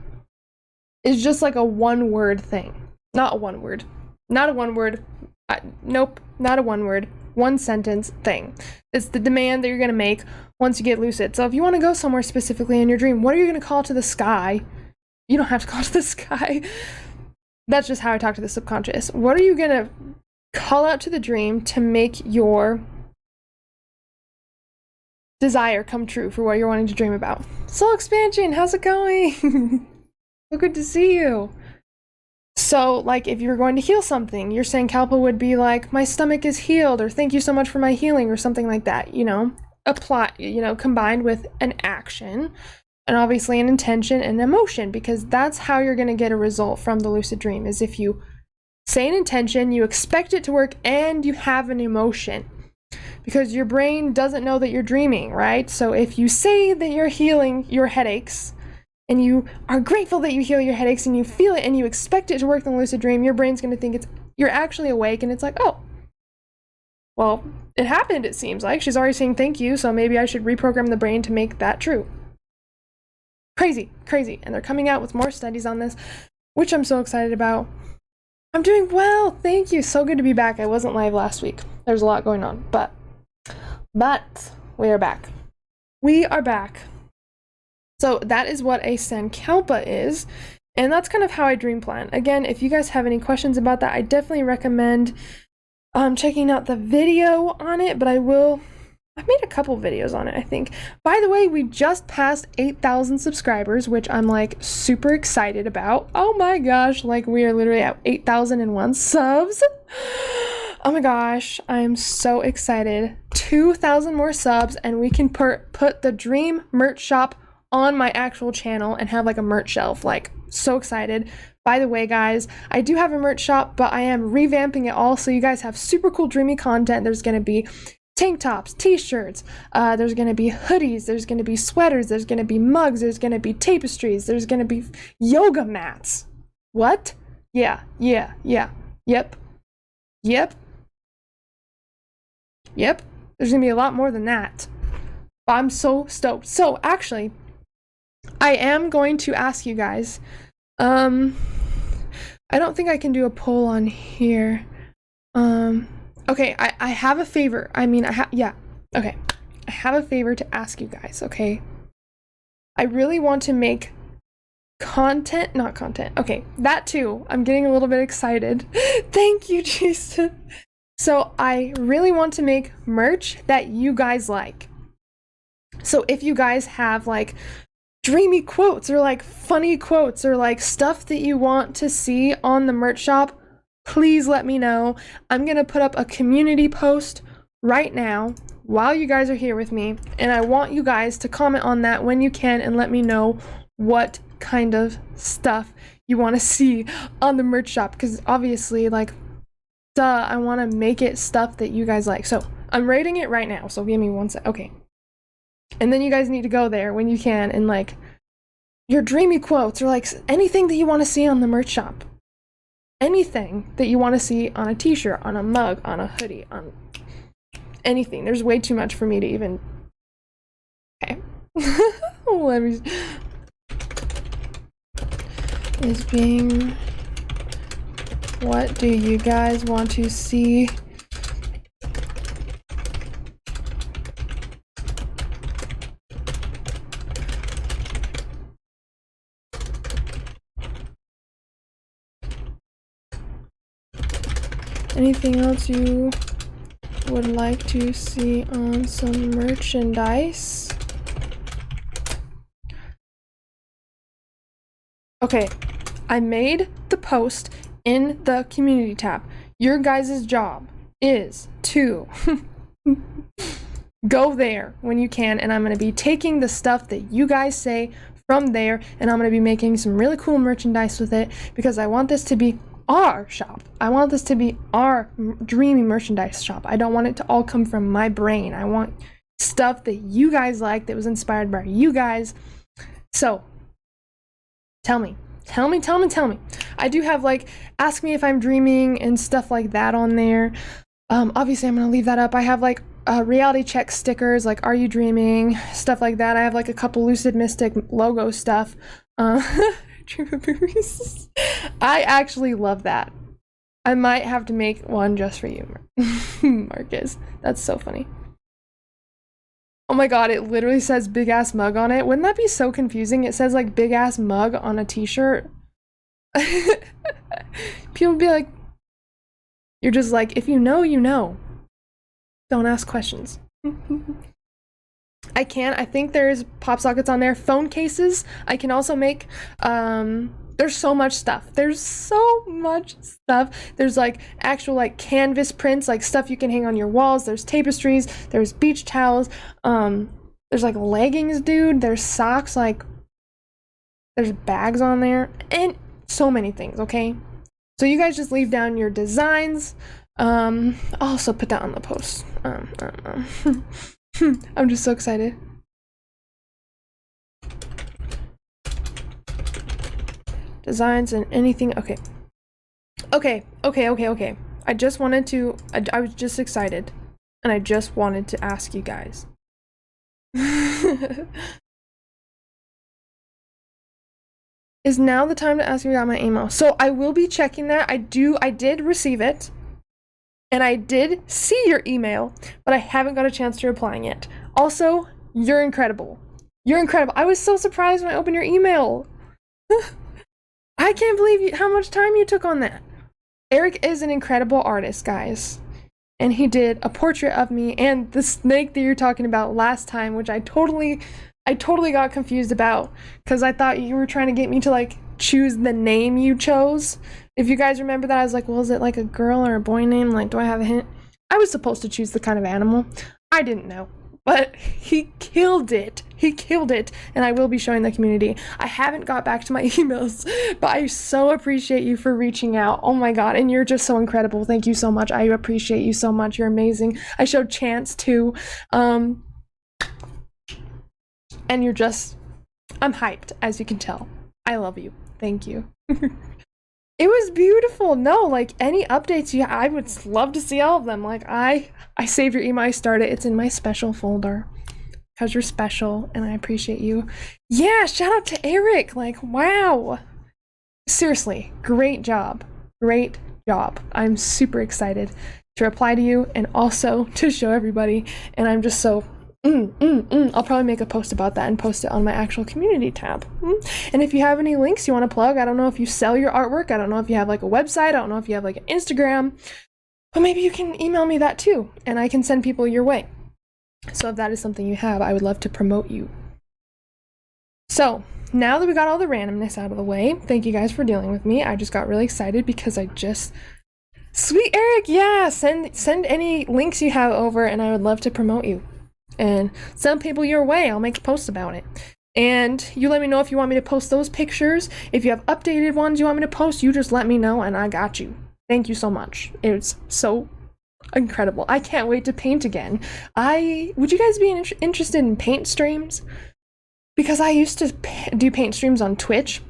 is just like a one-word thing. Not a one-word. Not a one-word. Nope, not a one-word. One sentence thing. It's the demand that you're going to make once you get lucid. So if you want to go somewhere specifically in your dream, what are you going to call to the sky? You don't have to call to the sky. That's just how I talk to the subconscious. What are you going to call out to the dream to make your desire come true for what you're wanting to dream about? Soul expansion, how's it going? So good to see you. So, like, if you're going to heal something, your 𝒚𝒂𝒂𝒄𝒔 would be like, my stomach is healed, or thank you so much for my healing, or something like that, you know? Apply, you know, combined with an action, and obviously an intention and emotion, because that's how you're going to get a result from the lucid dream, is if you say an intention, you expect it to work, and you have an emotion. Because your brain doesn't know that you're dreaming, right? So if you say that you're healing your headaches, and you are grateful that you heal your headaches and you feel it and you expect it to work in the lucid dream, your brain's going to think you're actually awake, and it's like, oh, well, it happened, it seems like. She's already saying thank you, so maybe I should reprogram the brain to make that true. Crazy, crazy. And they're coming out with more studies on this, which I'm so excited about. I'm doing well, thank you. So good to be back. I wasn't live last week. There's a lot going on, but we are back. We are back. So that is what a 𝒚𝒂𝒂𝒄𝒔 is, and that's kind of how I dream plan. Again, if you guys have any questions about that, I definitely recommend checking out the video on it, but I've made a couple videos on it, I think. By the way, we just passed 8,000 subscribers, which I'm like super excited about. Oh my gosh, like we are literally at 8,001 subs. Oh my gosh, I am so excited. 2,000 more subs and we can put the Dream merch shop on my actual channel and have like a merch shelf. Like, so excited. By the way, guys, I do have a merch shop, but I am revamping it all so you guys have super cool dreamy content. There's gonna be tank tops, t-shirts, there's gonna be hoodies, there's gonna be sweaters, there's gonna be mugs, there's gonna be tapestries, there's gonna be yoga mats. What? Yeah, yep. There's gonna be a lot more than that. I'm so stoked. So actually, I am going to ask you guys, I don't think I can do a poll on here. Okay, I have a favor. I mean, okay. I have a favor to ask you guys, okay? I really want to make content, not content. Okay, that too. I'm getting a little bit excited. Thank you, Jason. So I really want to make merch that you guys like. So if you guys have like dreamy quotes or like funny quotes or like stuff that you want to see on the merch shop, please let me know. I'm gonna put up a community post right now while you guys are here with me, and I want you guys to comment on that when you can and let me know what kind of stuff you want to see on the merch shop, because obviously, like, duh, I want to make it stuff that you guys like. So I'm rating it right now, so give me one sec. Okay, and then you guys need to go there when you can and like your dreamy quotes or like anything that you want to see on the merch shop, anything that you want to see on a t-shirt, on a mug, on a hoodie, on anything. There's way too much for me to even. Okay. Let me. Is being. What do you guys want to see? Anything else you would like to see on some merchandise? Okay, I made the post in the community tab. Your guys' job is to go there when you can, and I'm going to be taking the stuff that you guys say from there, and I'm going to be making some really cool merchandise with it, because I want this to be our shop. I want this to be our dreamy merchandise shop. I don't want it to all come from my brain. I want stuff that you guys like, that was inspired by you guys. So tell me. I do have like ask me if I'm dreaming and stuff like that on there. Obviously I'm gonna leave that up. I have like reality check stickers, like are you dreaming, stuff like that. I have like a couple Lucid Mystic logo stuff. I actually love that. I might have to make one just for you, Marcus. That's so funny. Oh my god, it literally says big ass mug on it. Wouldn't that be so confusing? It says like big ass mug on a t-shirt. People would be like, you're just like, if you know, you know. Don't ask questions. I think there's pop sockets on there. Phone cases. I can also make, there's so much stuff. There's like actual like canvas prints, like stuff you can hang on your walls. There's tapestries. There's beach towels. There's like leggings, dude. There's socks. Like there's bags on there and so many things. Okay. So you guys just leave down your designs. I'll also put that on the post. I'm just so excited. Designs and anything. Okay. I just wanted to, I was just excited, and I just wanted to ask you guys. Is now the time to ask you about my email? So I will be checking that. I did receive it. And I did see your email, but I haven't got a chance to reply yet. Also, you're incredible. You're incredible. I was so surprised when I opened your email. I can't believe how much time you took on that. Eric is an incredible artist, guys. And he did a portrait of me and the snake that you're talking about last time, which I totally got confused about, because I thought you were trying to get me to like choose the name you chose. If you guys remember that, I was like, well, is it like a girl or a boy name? Like, do I have a hint? I was supposed to choose the kind of animal. I didn't know, but he killed it. He killed it, and I will be showing the community. I haven't got back to my emails, but I so appreciate you for reaching out. Oh my god, and you're just so incredible. Thank you so much. I appreciate you so much. You're amazing. I showed Chance too. And you're just, I'm hyped, as you can tell. I love you. Thank you. It was beautiful. No, like any updates I would love to see all of them. Like I saved your email. I started. It's in my special folder because you're special and I appreciate you. Yeah, shout out to Eric. Like, wow. Seriously, great job. Great job. I'm super excited to reply to you and also to show everybody. And I'm just so I'll probably make a post about that and post it on my actual community tab. And if you have any links you want to plug, I don't know if you sell your artwork, I don't know if you have like a website, I don't know if you have like an Instagram, but maybe you can email me that too, and I can send people your way. So if that is something you have, I would love to promote you. So now that we got all the randomness out of the way, thank you guys for dealing with me. I just got really excited because Sweet Eric, yeah, send any links you have over and I would love to promote you. And send people your way, I'll make a post about it. And you let me know if you want me to post those pictures. If you have updated ones you want me to post, you just let me know and I got you. Thank you so much. It's so incredible. I can't wait to paint again. Would you guys be interested in paint streams? Because I used to do paint streams on Twitch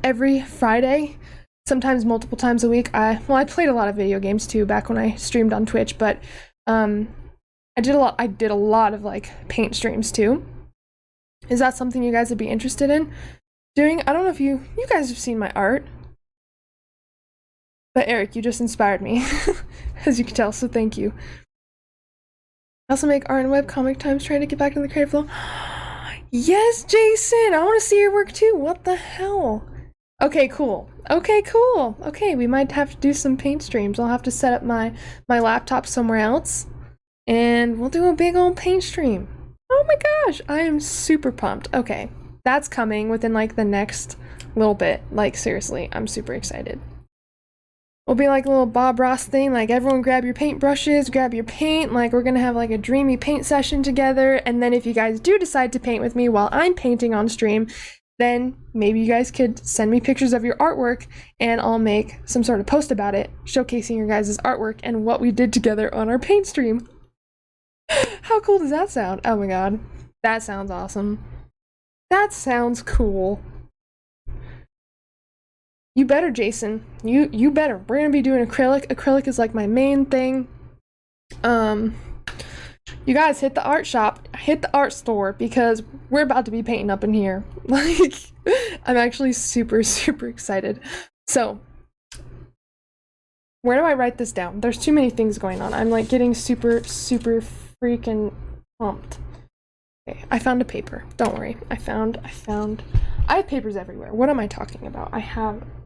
every Friday, sometimes multiple times a week. I played a lot of video games too back when I streamed on Twitch, but I did a lot of like paint streams too. Is that something you guys would be interested in doing? I don't know if you guys have seen my art. But Eric, you just inspired me, as you can tell, so thank you. I also make art and webcomic times, trying to get back into the creative flow. Yes, Jason! I want to see your work too! What the hell? Okay, cool. Okay, cool. Okay, we might have to do some paint streams. I'll have to set up my laptop somewhere else, and we'll do a big old paint stream. Oh my gosh, I am super pumped. Okay, that's coming within like the next little bit. Like seriously, I'm super excited. We'll be like a little Bob Ross thing, like everyone grab your paintbrushes, grab your paint, like we're gonna have like a dreamy paint session together, and then if you guys do decide to paint with me while I'm painting on stream, then maybe you guys could send me pictures of your artwork and I'll make some sort of post about it, showcasing your guys' artwork and what we did together on our paint stream. How cool does that sound? Oh my god, that sounds awesome. That sounds cool. You better, Jason. You better. We're gonna be doing acrylic. Acrylic is like my main thing. You guys hit the art shop, hit the art store, because we're about to be painting up in here. Like, I'm actually super, super excited. So, where do I write this down? There's too many things going on. I'm like getting super, super freaking pumped. Okay, I found a paper. Don't worry. I have papers everywhere. What am I talking about?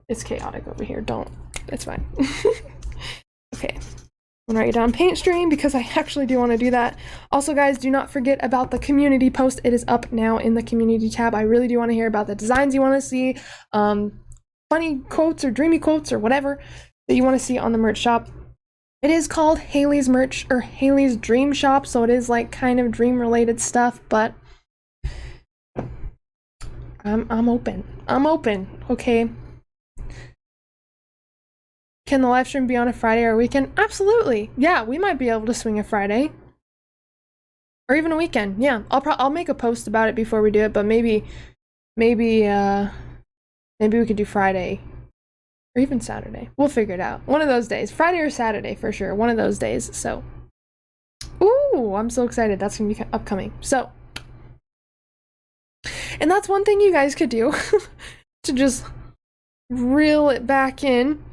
It's chaotic over here. It's fine. Okay. I'm gonna write you down paint stream because I actually do want to do that. Also, guys, do not forget about the community post. It is up now in the community tab. I really do want to hear about the designs you want to see, funny quotes or dreamy quotes or whatever that you want to see on the merch shop. It is called Haylee's Merch or Haylee's Dream Shop, so it is like kind of dream related stuff, but I'm open. I'm open, okay? Can the live stream be on a Friday or a weekend? Absolutely. Yeah, we might be able to swing a Friday. Or even a weekend. Yeah, I'll make a post about it before we do it, but maybe we could do Friday or even Saturday. We'll figure it out. One of those days. Friday or Saturday for sure. One of those days. So, ooh, I'm so excited. That's going to be upcoming. So, and that's one thing you guys could do to just reel it back in.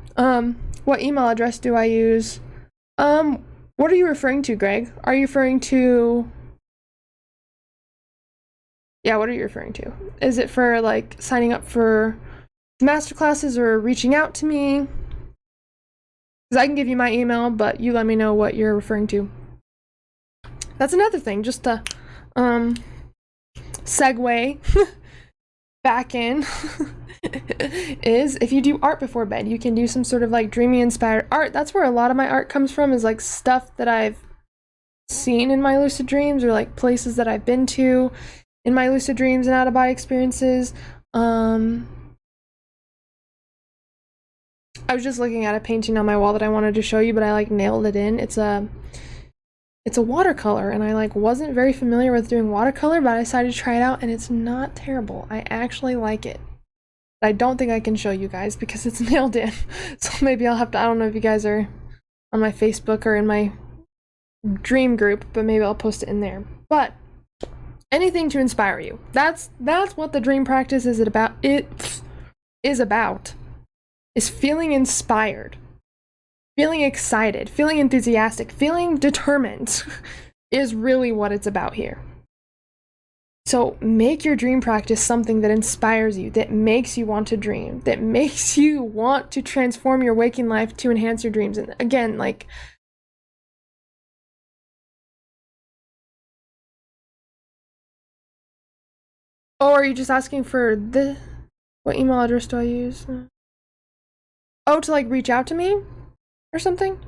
What email address do I use? What are you referring to, Greg? Are you referring to... Yeah, what are you referring to? Is it for, like, signing up for masterclasses or reaching out to me? Because I can give you my email, but you let me know what you're referring to. That's another thing, just to, segue back in. Is if you do art before bed, you can do some sort of like dreamy inspired art. That's where a lot of my art comes from, is like stuff that I've seen in my lucid dreams or like places that I've been to in my lucid dreams and out-of-body experiences. I was just looking at a painting on my wall that I wanted to show you, but I like nailed it in. It's a watercolor, and I like wasn't very familiar with doing watercolor, but I decided to try it out and it's not terrible. I actually like it. I don't think I can show you guys because it's nailed in. So maybe I'll have to, I don't know if you guys are on my Facebook or in my dream group, but maybe I'll post it in there. But anything to inspire you. That's what the dream practice is about. Is feeling inspired, feeling excited, feeling enthusiastic, feeling determined is really what it's about here. So make your dream practice something that inspires you, that makes you want to dream, that makes you want to transform your waking life to enhance your dreams. And again, like, oh, are you just asking for what email address do I use? Oh, to like reach out to me or something?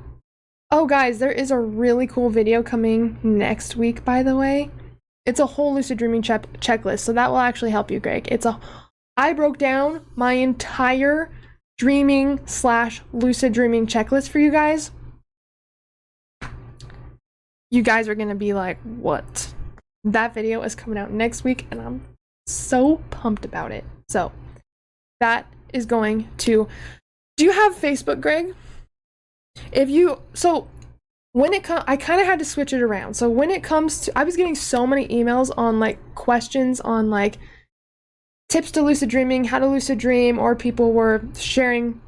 Oh, guys, there is a really cool video coming next week, by the way. It's a whole lucid dreaming checklist, so that will actually help you, Greg. I broke down my entire dreaming / lucid dreaming checklist for you guys. You guys are gonna be like, what? That video is coming out next week, and I'm so pumped about it. So that is going to... Do you have Facebook, Greg? I kind of had to switch it around. So when it comes to, I was getting so many emails on like questions on like tips to lucid dreaming, how to lucid dream, or people were sharing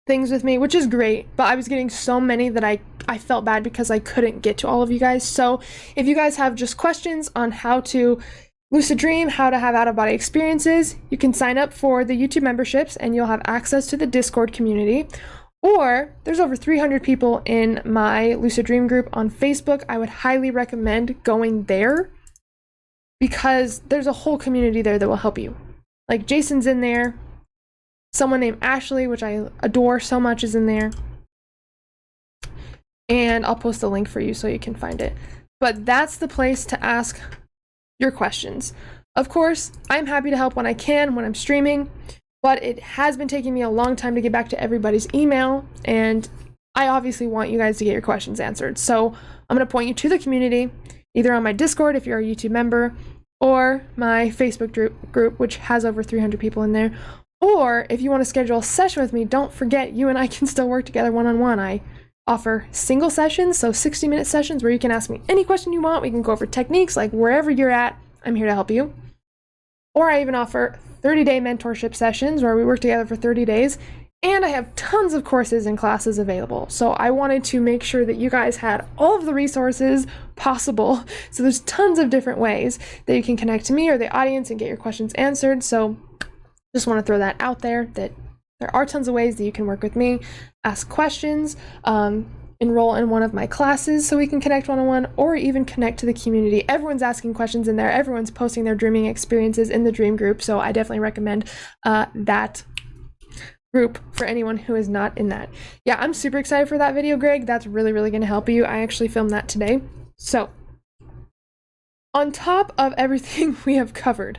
things with me, which is great, but I was getting so many that I felt bad because I couldn't get to all of you guys. So if you guys have just questions on how to lucid dream, how to have out-of-body experiences, you can sign up for the YouTube memberships and you'll have access to the Discord community. Or there's over 300 people in my Lucid Dream group on Facebook. I would highly recommend going there because there's a whole community there that will help you. Like Jason's in there. Someone named Ashley, which I adore so much, is in there. And I'll post a link for you so you can find it. But that's the place to ask your questions. Of course, I'm happy to help when I can, when I'm streaming. But it has been taking me a long time to get back to everybody's email, and I obviously want you guys to get your questions answered. So I'm going to point you to the community, either on my Discord if you're a YouTube member, or my Facebook group, which has over 300 people in there. Or if you want to schedule a session with me, don't forget you and I can still work together one-on-one. I offer single sessions, so 60-minute sessions where you can ask me any question you want. We can go over techniques, like wherever you're at, I'm here to help you. Or I even offer 30-day mentorship sessions where we work together for 30 days. And I have tons of courses and classes available. So I wanted to make sure that you guys had all of the resources possible. So there's tons of different ways that you can connect to me or the audience and get your questions answered. So just want to throw that out there, that there are tons of ways that you can work with me, ask questions, enroll in one of my classes so we can connect one-on-one, or even connect to the community. Everyone's asking questions in there. Everyone's posting their dreaming experiences in the dream group. So I definitely recommend that group for anyone who is not in that. Yeah, I'm super excited for that video, Greg. That's really, really going to help you. I actually filmed that today. So on top of everything we have covered,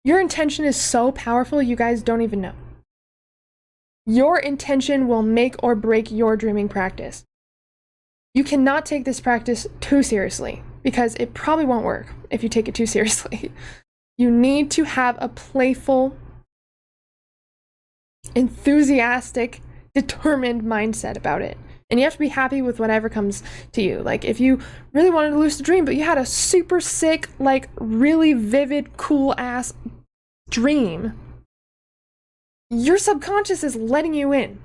your intention is so powerful, you guys don't even know. Your intention will make or break your dreaming practice. You cannot take this practice too seriously because it probably won't work if you take it too seriously. You need to have a playful, enthusiastic, determined mindset about it. And you have to be happy with whatever comes to you. Like if you really wanted to lucid dream, but you had a super sick, like really vivid, cool ass dream, your subconscious is letting you in.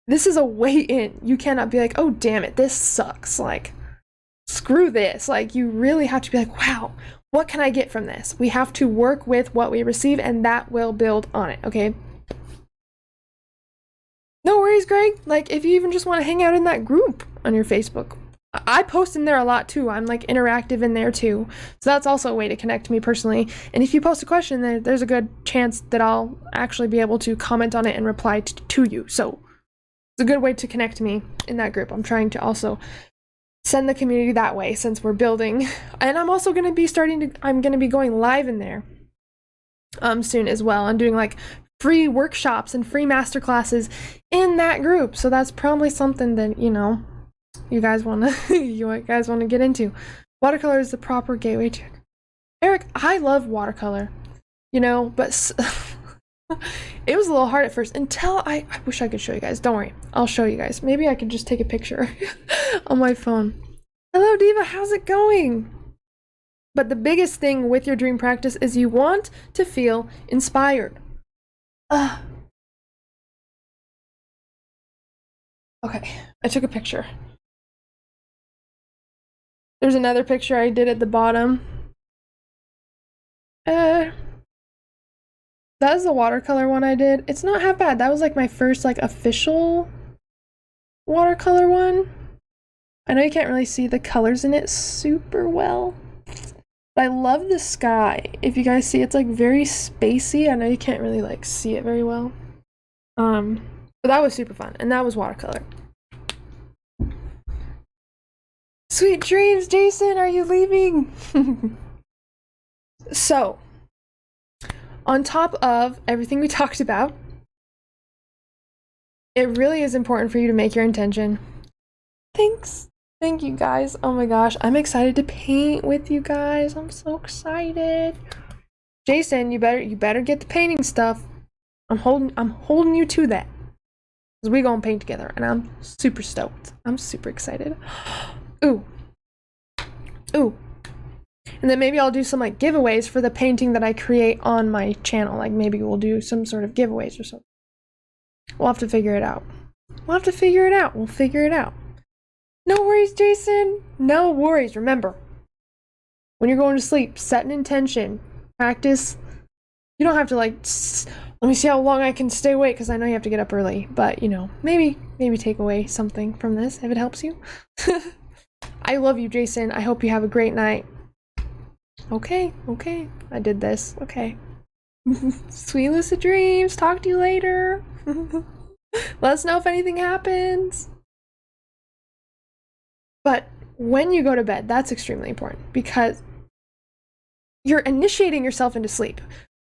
This is a way in. You cannot be like, oh, damn it, this sucks. Like, screw this. Like, you really have to be like, wow, what can I get from this? We have to work with what we receive, and that will build on it, okay? No worries, Greg. Like, if you even just want to hang out in that group on your Facebook, I post in there a lot too. I'm like interactive in there too. So that's also a way to connect to me personally. And if you post a question, there's a good chance that I'll actually be able to comment on it and reply to you. So it's a good way to connect to me in that group. I'm trying to also send the community that way since we're building. And I'm also going to be I'm going to be going live in there soon as well. I'm doing like free workshops and free masterclasses in that group. So that's probably something that, you know, you guys want to get into. Watercolor is the proper gateway to Eric. I love watercolor, you know, but it was a little hard at first until I wish I could show you guys. Don't worry, I'll show you guys. Maybe I could just take a picture on my phone. Hello Diva, how's it going? But the biggest thing with your dream practice is you want to feel inspired. Okay, I took a picture. There's another picture I did at the bottom. That was the watercolor one I did. It's not half bad. That was like my first like official watercolor one. I know you can't really see the colors in it super well, but I love the sky. If you guys see, it's like very spacey. I know you can't really like see it very well. But that was super fun, and that was watercolor. Sweet dreams, Jason, are you leaving? So, on top of everything we talked about, it really is important for you to make your intention. Thanks. Thank you guys. Oh my gosh, I'm excited to paint with you guys. I'm so excited. Jason, you better get the painting stuff. I'm holding you to that. Cuz we going to paint together and I'm super stoked. I'm super excited. Ooh. Ooh. And then maybe I'll do some like giveaways for the painting that I create on my channel. Like maybe we'll do some sort of giveaways or something. We'll have to figure it out. We'll figure it out. No worries, Jason. No worries. Remember, when you're going to sleep, set an intention. Practice. You don't have to like, let me see how long I can stay awake, because I know you have to get up early. But, you know, maybe take away something from this if it helps you. I love you, Jason. I hope you have a great night. Okay. I did this. Okay. Sweet lucid dreams. Talk to you later. Let us know if anything happens. But when you go to bed, that's extremely important, because you're initiating yourself into sleep.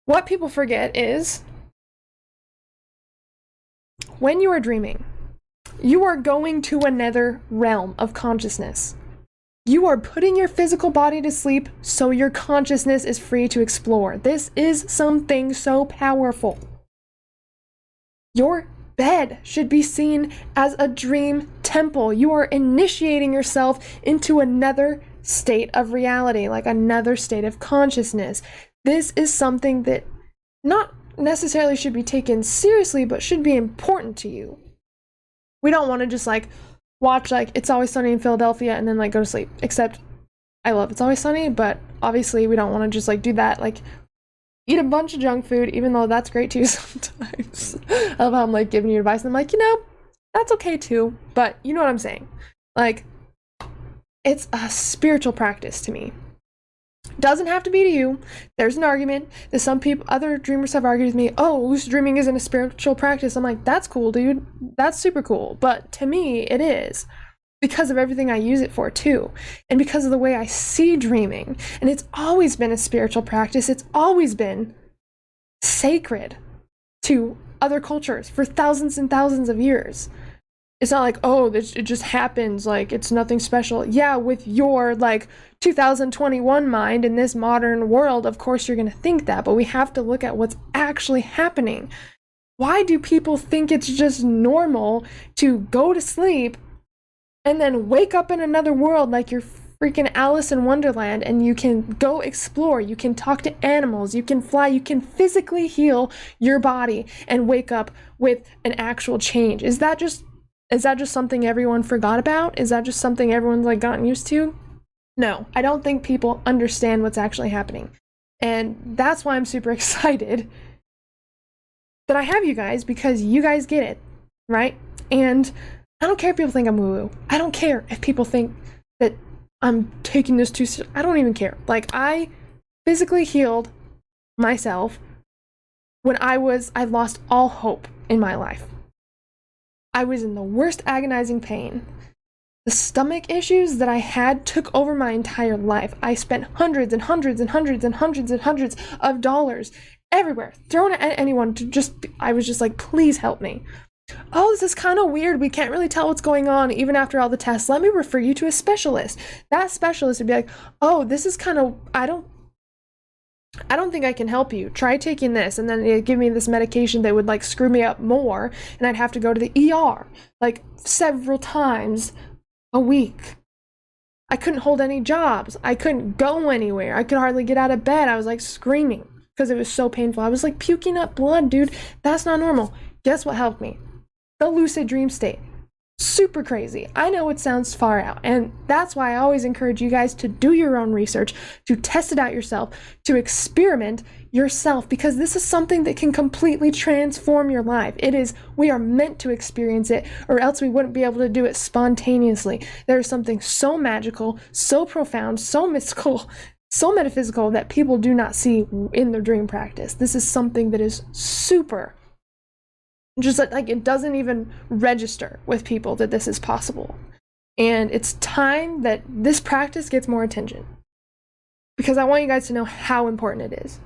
What people forget is when you are dreaming, you are going to another realm of consciousness. You are putting your physical body to sleep so your consciousness is free to explore. This is something so powerful. Your bed should be seen as a dream temple. You are initiating yourself into another state of reality, like another state of consciousness. This is something that not necessarily should be taken seriously, but should be important to you. We don't want to just like watch like It's Always Sunny in Philadelphia and then like go to sleep. Except I love It's Always Sunny, but obviously we don't want to just like do that. Like eat a bunch of junk food, even though that's great too sometimes. I love how I'm like giving you advice and I'm like, you know, that's okay too. But you know what I'm saying? Like, it's a spiritual practice to me. Doesn't have to be to you. There's an argument that some people, other dreamers have argued with me, oh, lucid dreaming isn't a spiritual practice. I'm like, that's cool, dude. That's super cool. But to me, it is. Because of everything I use it for too, and because of the way I see dreaming. And it's always been a spiritual practice. It's always been sacred to other cultures for thousands and thousands of years. It's not like, oh, it just happens, like it's nothing special. Yeah, with your like 2021 mind in this modern world, of course you're gonna think that, but we have to look at what's actually happening. Why do people think it's just normal to go to sleep and then wake up in another world like you're freaking Alice in Wonderland, and you can go explore, you can talk to animals, you can fly, you can physically heal your body and wake up with an actual change? Is that just something everyone forgot about? Is that just something everyone's like gotten used to? No, I don't think people understand what's actually happening. And that's why I'm super excited that I have you guys, because you guys get it, right? And I don't care if people think I'm woo-woo. I don't care if people think that I'm taking this too seriously. I don't even care. Like, I physically healed myself when I lost all hope in my life. I was in the worst agonizing pain. The stomach issues that I had took over my entire life. I spent hundreds and hundreds and hundreds and hundreds and hundreds of dollars everywhere, thrown at anyone I was just like, please help me. Oh, this is kind of weird. We can't really tell what's going on even after all the tests. Let me refer you to a specialist. That specialist would be like, oh, this is kind of, I don't think I can help you. Try taking this. And then they'd give me this medication that would like screw me up more. And I'd have to go to the ER like several times a week. I couldn't hold any jobs. I couldn't go anywhere. I could hardly get out of bed. I was like screaming because it was so painful. I was like puking up blood, dude. That's not normal. Guess what helped me? The lucid dream state. super crazy. I know it sounds far out, and that's why I always encourage you guys to do your own research, to test it out yourself, to experiment yourself, because this is something that can completely transform your life. We are meant to experience it, or else we wouldn't be able to do it spontaneously. There is something so magical, so profound, so mystical, so metaphysical that people do not see in their dream practice. This is something that is super, just like it doesn't even register with people that this is possible. And it's time that this practice gets more attention, because I want you guys to know how important it is.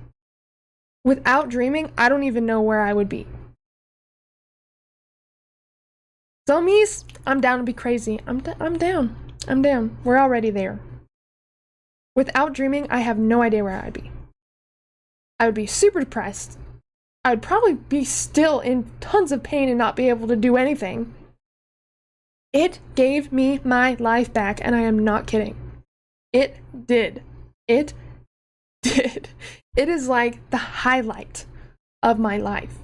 Without dreaming, I don't even know where I would be. So me's, I'm down to be crazy. I'm down. We're already there. Without dreaming, I have no idea where I'd be. I would be super depressed. I'd probably be still in tons of pain and not be able to do anything. It gave me my life back, and I am not kidding. It did. It did. It is like the highlight of my life,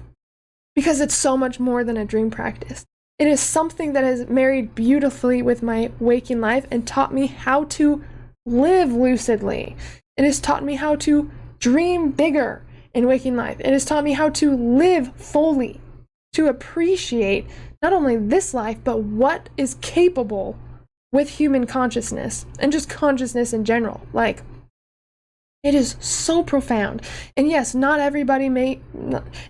because it's so much more than a dream practice. It is something that has married beautifully with my waking life and taught me how to live lucidly. It has taught me how to dream bigger in waking life. It has taught me how to live fully, to appreciate not only this life, but what is capable with human consciousness and just consciousness in general. Like, it is so profound. And yes, not everyone's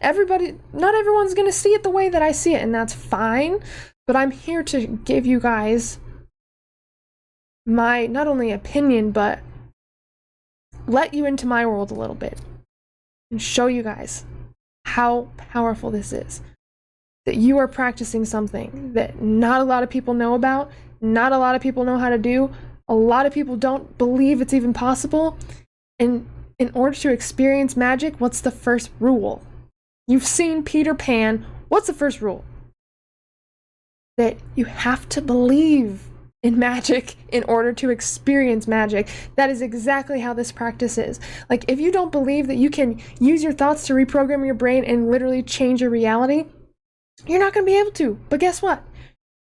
going to see it the way that I see it, and that's fine. But I'm here to give you guys my, not only opinion, but let you into my world a little bit and show you guys how powerful this is. That you are practicing something that not a lot of people know about, not a lot of people know how to do, a lot of people don't believe it's even possible. And in order to experience magic, what's the first rule? You've seen Peter Pan. What's the first rule? That you have to believe in magic in order to experience magic. That is exactly how this practice is. Like, if you don't believe that you can use your thoughts to reprogram your brain and literally change your reality, you're not going to be able to. But guess what?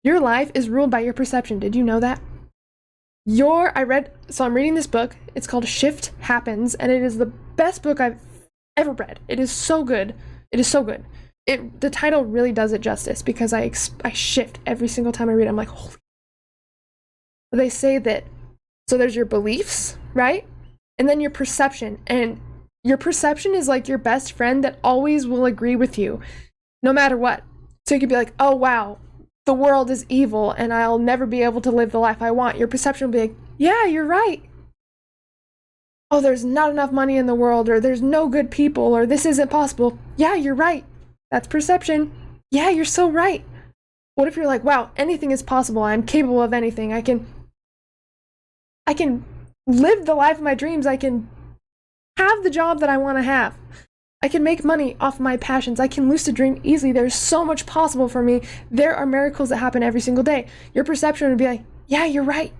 Your life is ruled by your perception. Did you know that? I'm reading this book. It's called Shift Happens, and it is the best book I've ever read. It is so good. It is so good. The title really does it justice, because I shift every single time I read it. I'm like, holy. They say that, so there's your beliefs, right? And then your perception. And your perception is like your best friend that always will agree with you, no matter what. So you could be like, oh, wow, the world is evil and I'll never be able to live the life I want. Your perception will be like, yeah, you're right. Oh, there's not enough money in the world, or there's no good people, or this isn't possible. Yeah, you're right. That's perception. Yeah, you're so right. What if you're like, wow, anything is possible. I'm capable of anything. I can live the life of my dreams. I can have the job that I want to have. I can make money off my passions. I can lucid dream easily. There's so much possible for me. There are miracles that happen every single day. Your perception would be like, yeah, you're right.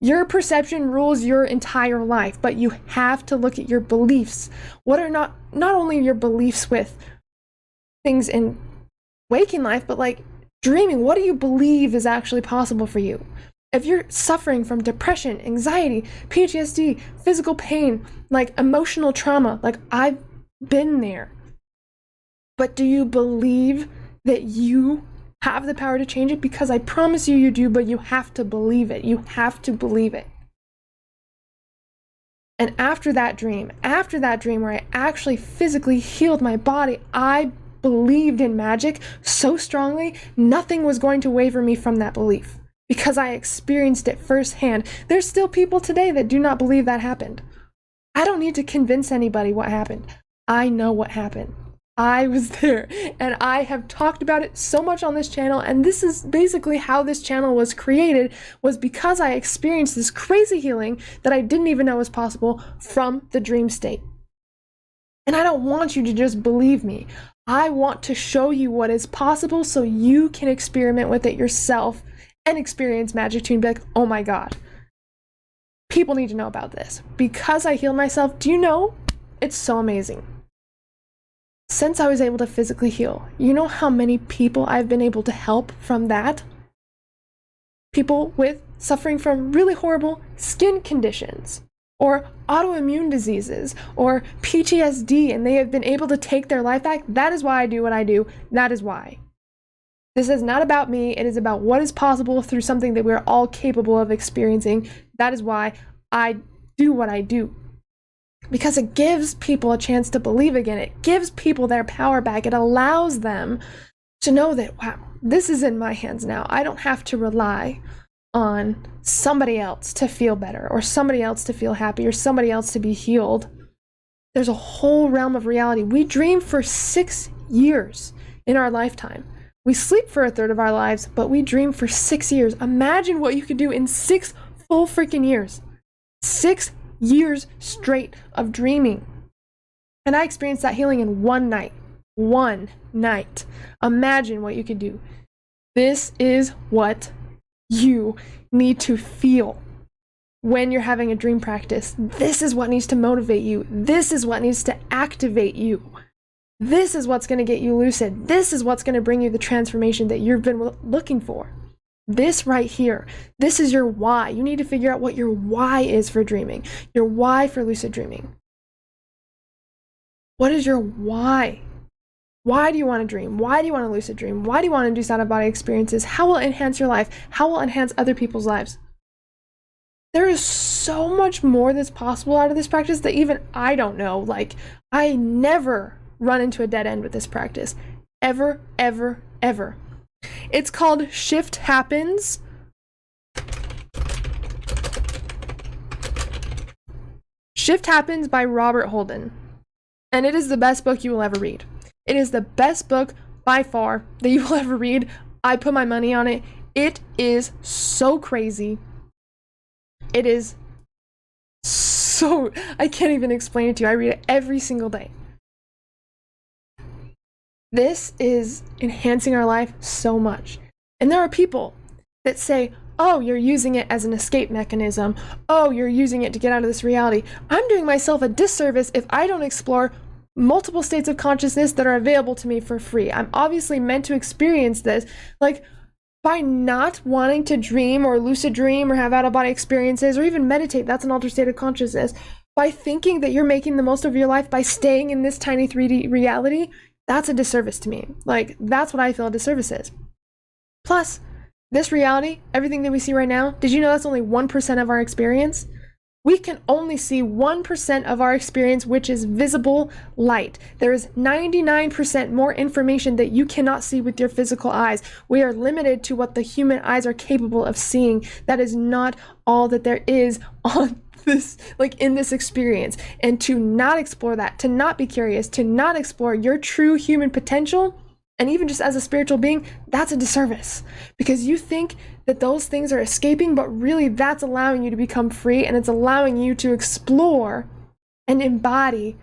Your perception rules your entire life, but you have to look at your beliefs. What are not only your beliefs with things in waking life, but like dreaming. What do you believe is actually possible for you? If you're suffering from depression, anxiety, PTSD, physical pain, like emotional trauma, like I've been there. But do you believe that you have the power to change it? Because I promise you, you do, but you have to believe it. You have to believe it. And after that dream where I actually physically healed my body, I believed in magic so strongly, nothing was going to waver me from that belief, because I experienced it firsthand. There's still people today that do not believe that happened. I don't need to convince anybody what happened. I know what happened. I was there, and I have talked about it so much on this channel, and this is basically how this channel was created, was because I experienced this crazy healing that I didn't even know was possible from the dream state. And I don't want you to just believe me. I want to show you what is possible so you can experiment with it yourself and experience magic too and be like, oh my God, people need to know about this. Because I healed myself, do you know? It's so amazing. Since I was able to physically heal, you know how many people I've been able to help from that? people with suffering from really horrible skin conditions or autoimmune diseases or PTSD, and they have been able to take their life back. That is why I do what I do. That is why. This is not about me. It is about what is possible through something that we're all capable of experiencing. That is why I do what I do. Because it gives people a chance to believe again. It gives people their power back. It allows them to know that, wow, this is in my hands now. I don't have to rely on somebody else to feel better or somebody else to feel happy or somebody else to be healed. There's a whole realm of reality. We dream for 6 years in our lifetime. We sleep for 1/3 of our lives, but we dream for 6 years. Imagine what you could do in 6 full freaking years. 6 years straight of dreaming. And I experienced that healing in 1 night. 1 night. Imagine what you could do. This is what you need to feel when you're having a dream practice. This is what needs to motivate you. This is what needs to activate you. This is what's going to get you lucid. This is what's going to bring you the transformation that you've been looking for. This right here, this is your why. You need to figure out what your why is for dreaming, your why for lucid dreaming. What is your why? Why do you want to dream? Why do you want to lucid dream? Why do you want to induce out-of-body experiences? How will it enhance your life? How will it enhance other people's lives? There is so much more that's possible out of this practice that even I don't know. Like, I never run into a dead end with this practice. Ever, ever, ever. It's called Shift Happens. Shift Happens by Robert Holden. And it is the best book you will ever read. It is the best book by far that you will ever read. I put my money on it. It is so crazy. It is so, I can't even explain it to you. I read it every single day. This is enhancing our life so much. And there are people that say, oh, you're using it as an escape mechanism. Oh, you're using it to get out of this reality. I'm doing myself a disservice if I don't explore multiple states of consciousness that are available to me for free. I'm obviously meant to experience this. Like, by not wanting to dream or lucid dream or have out-of-body experiences or even meditate, that's an altered state of consciousness. By thinking that you're making the most of your life by staying in this tiny 3D reality, that's a disservice to me. Like, that's what I feel a disservice is. Plus, this reality, everything that we see right now, did you know that's only 1% of our experience? We can only see 1% of our experience, which is visible light. There is 99% more information that you cannot see with your physical eyes. We are limited to what the human eyes are capable of seeing. That is not all that there is on this, like, in this experience. And to not explore that, to not be curious, to not explore your true human potential, and even just as a spiritual being, that's a disservice. Because you think that those things are escaping, but really that's allowing you to become free, and it's allowing you to explore and embody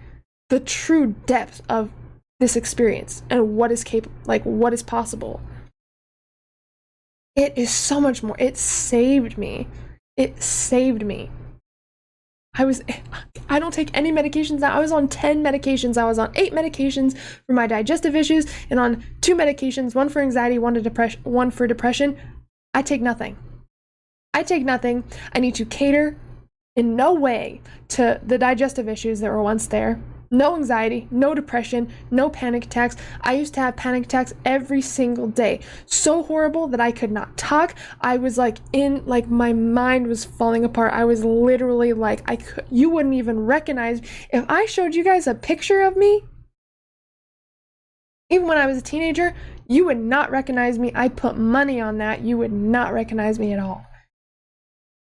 the true depth of this experience and what is capable, like what is possible. It is so much more. It saved me. It saved me. I don't take any medications now. I was on 10 medications. I was on 8 medications for my digestive issues and on 2 medications, one for anxiety, one for depression. I take nothing. I take nothing. I need to cater in no way to the digestive issues that were once there. No anxiety, no depression, no panic attacks. I used to have panic attacks every single day. So horrible that I could not talk. I was like my mind was falling apart. I was literally like, you wouldn't even recognize me. If I showed you guys a picture of me, even when I was a teenager, you would not recognize me. I put money on that. You would not recognize me at all.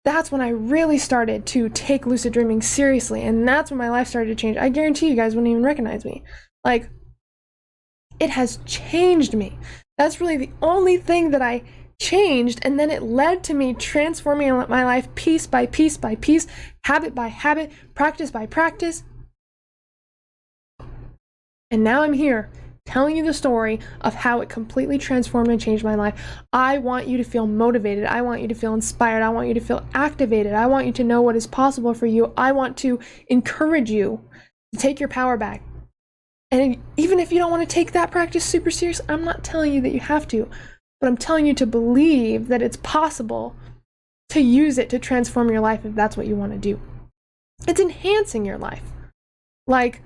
That's when I really started to take lucid dreaming seriously, and that's when my life started to change. I guarantee you guys wouldn't even recognize me. Like, it has changed me. That's really the only thing that I changed, and then it led to me transforming my life piece by piece by piece, habit by habit, practice by practice. And now I'm here telling you the story of how it completely transformed and changed my life. I want you to feel motivated. I want you to feel inspired. I want you to feel activated. I want you to know what is possible for you. I want to encourage you to take your power back. And even if you don't want to take that practice super serious, I'm not telling you that you have to, but I'm telling you to believe that it's possible to use it to transform your life if that's what you want to do. It's enhancing your life. Like,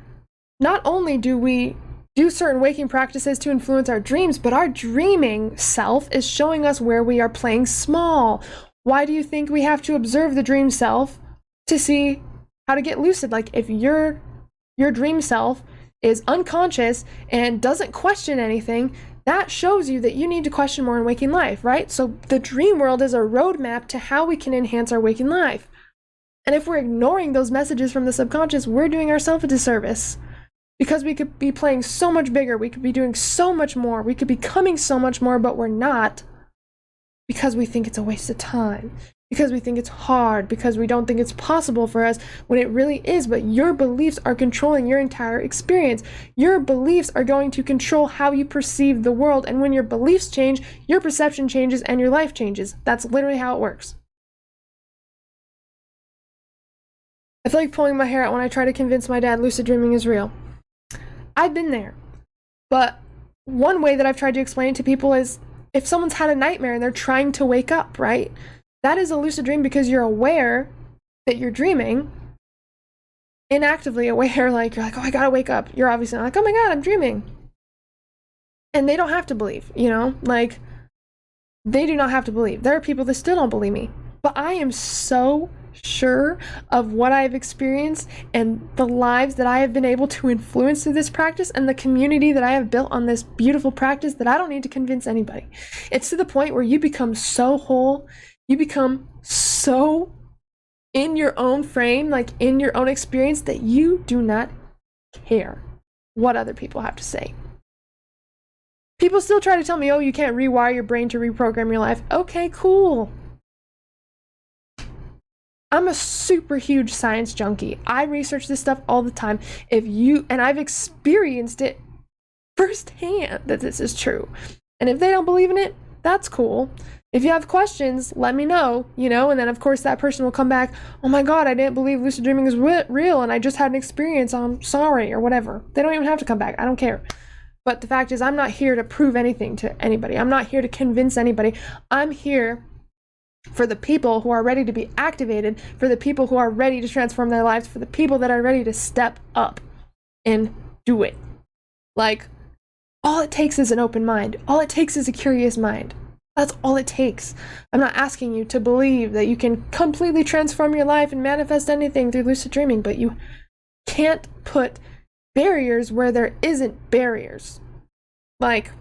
not only do we do certain waking practices to influence our dreams, but our dreaming self is showing us where we are playing small. Why do you think we have to observe the dream self to see how to get lucid? Like, if your dream self is unconscious and doesn't question anything, that shows you that you need to question more in waking life, right? So the dream world is a roadmap to how we can enhance our waking life. And if we're ignoring those messages from the subconscious, we're doing ourselves a disservice. Because we could be playing so much bigger, we could be doing so much more, we could be becoming so much more, but we're not, because we think it's a waste of time, because we think it's hard, because we don't think it's possible for us, when it really is. But your beliefs are controlling your entire experience. Your beliefs are going to control how you perceive the world, and when your beliefs change, your perception changes and your life changes. That's literally how it works. I feel like pulling my hair out when I try to convince my dad lucid dreaming is real. I've been there, but one way that I've tried to explain it to people is if someone's had a nightmare and they're trying to wake up, right? That is a lucid dream because you're aware that you're dreaming, inactively aware, like you're like, oh, I gotta wake up. You're obviously not like, oh my God, I'm dreaming. And they don't have to believe, you know, like they do not have to believe. There are people that still don't believe me, but I am so sure of what I've experienced and the lives that I have been able to influence through this practice and the community that I have built on this beautiful practice that I don't need to convince anybody. It's to the point where you become so whole, you become so in your own frame, like in your own experience, that you do not care what other people have to say. People still try to tell me, oh, you can't rewire your brain to reprogram your life. Okay, cool. I'm a super huge science junkie. I research this stuff all the time. And I've experienced it firsthand that this is true. And if they don't believe in it, that's cool. If you have questions, let me know, you know, and then of course that person will come back, oh my God, I didn't believe lucid dreaming is real and I just had an experience, I'm sorry, or whatever. They don't even have to come back, I don't care. But the fact is, I'm not here to prove anything to anybody. I'm not here to convince anybody. I'm here for the people who are ready to be activated, for the people who are ready to transform their lives, for the people that are ready to step up and do it. Like, all it takes is an open mind. All it takes is a curious mind. That's all it takes. I'm not asking you to believe that you can completely transform your life and manifest anything through lucid dreaming, but you can't put barriers where there isn't barriers. Like,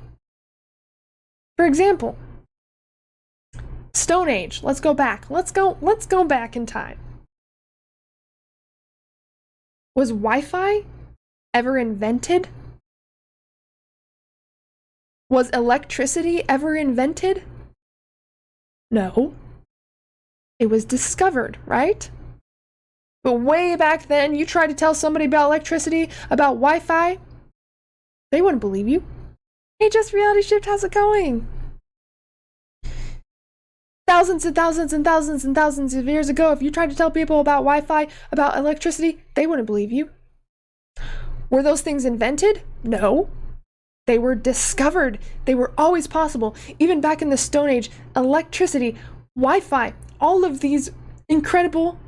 for example, Stone Age. Let's go back. Let's go back in time. Was Wi-Fi ever invented? Was electricity ever invented? No. It was discovered, right? But way back then, you tried to tell somebody about electricity, about Wi-Fi, they wouldn't believe you. Hey, Just Reality Shift, how's it going? Thousands and thousands and thousands and thousands of years ago, if you tried to tell people about Wi-Fi, about electricity, they wouldn't believe you. Were those things invented? No. They were discovered. They were always possible. Even back in the Stone Age, electricity, Wi-Fi, all of these incredible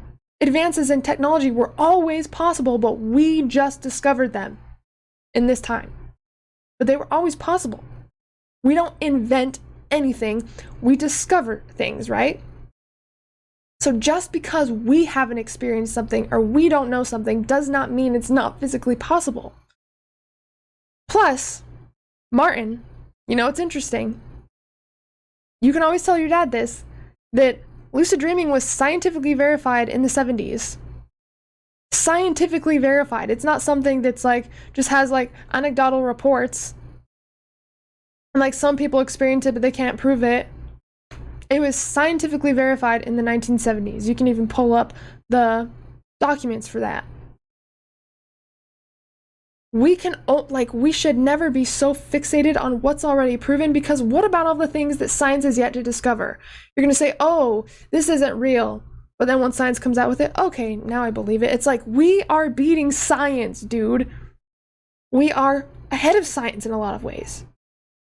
advances in technology were always possible, but we just discovered them in this time. But they were always possible. We don't invent anything, we discover things, right? So just because we haven't experienced something or we don't know something does not mean it's not physically possible. Plus, Martin, you know, it's interesting. You can always tell your dad this, that lucid dreaming was scientifically verified in the 70s. Scientifically verified. It's not something that's like, just has like anecdotal reports. And like some people experience it, but they can't prove it. It was scientifically verified in the 1970s. You can even pull up the documents for that. We should never be so fixated on what's already proven, because what about all the things that science has yet to discover? You're going to say, oh, this isn't real. But then once science comes out with it, okay, now I believe it. It's like, we are beating science, dude. We are ahead of science in a lot of ways.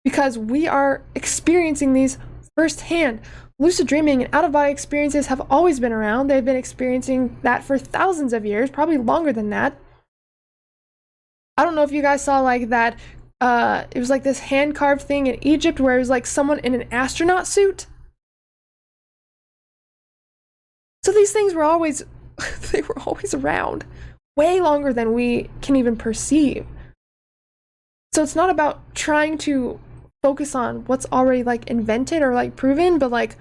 because we are experiencing these firsthand. Lucid dreaming and out-of-body experiences have always been around. They've been experiencing that for thousands of years, probably longer than that. I don't know if you guys saw like that, it was like this hand-carved thing in Egypt where it was like someone in an astronaut suit. So these things were always, they were always around, way longer than we can even perceive. So it's not about trying to focus on what's already like invented or like proven, but like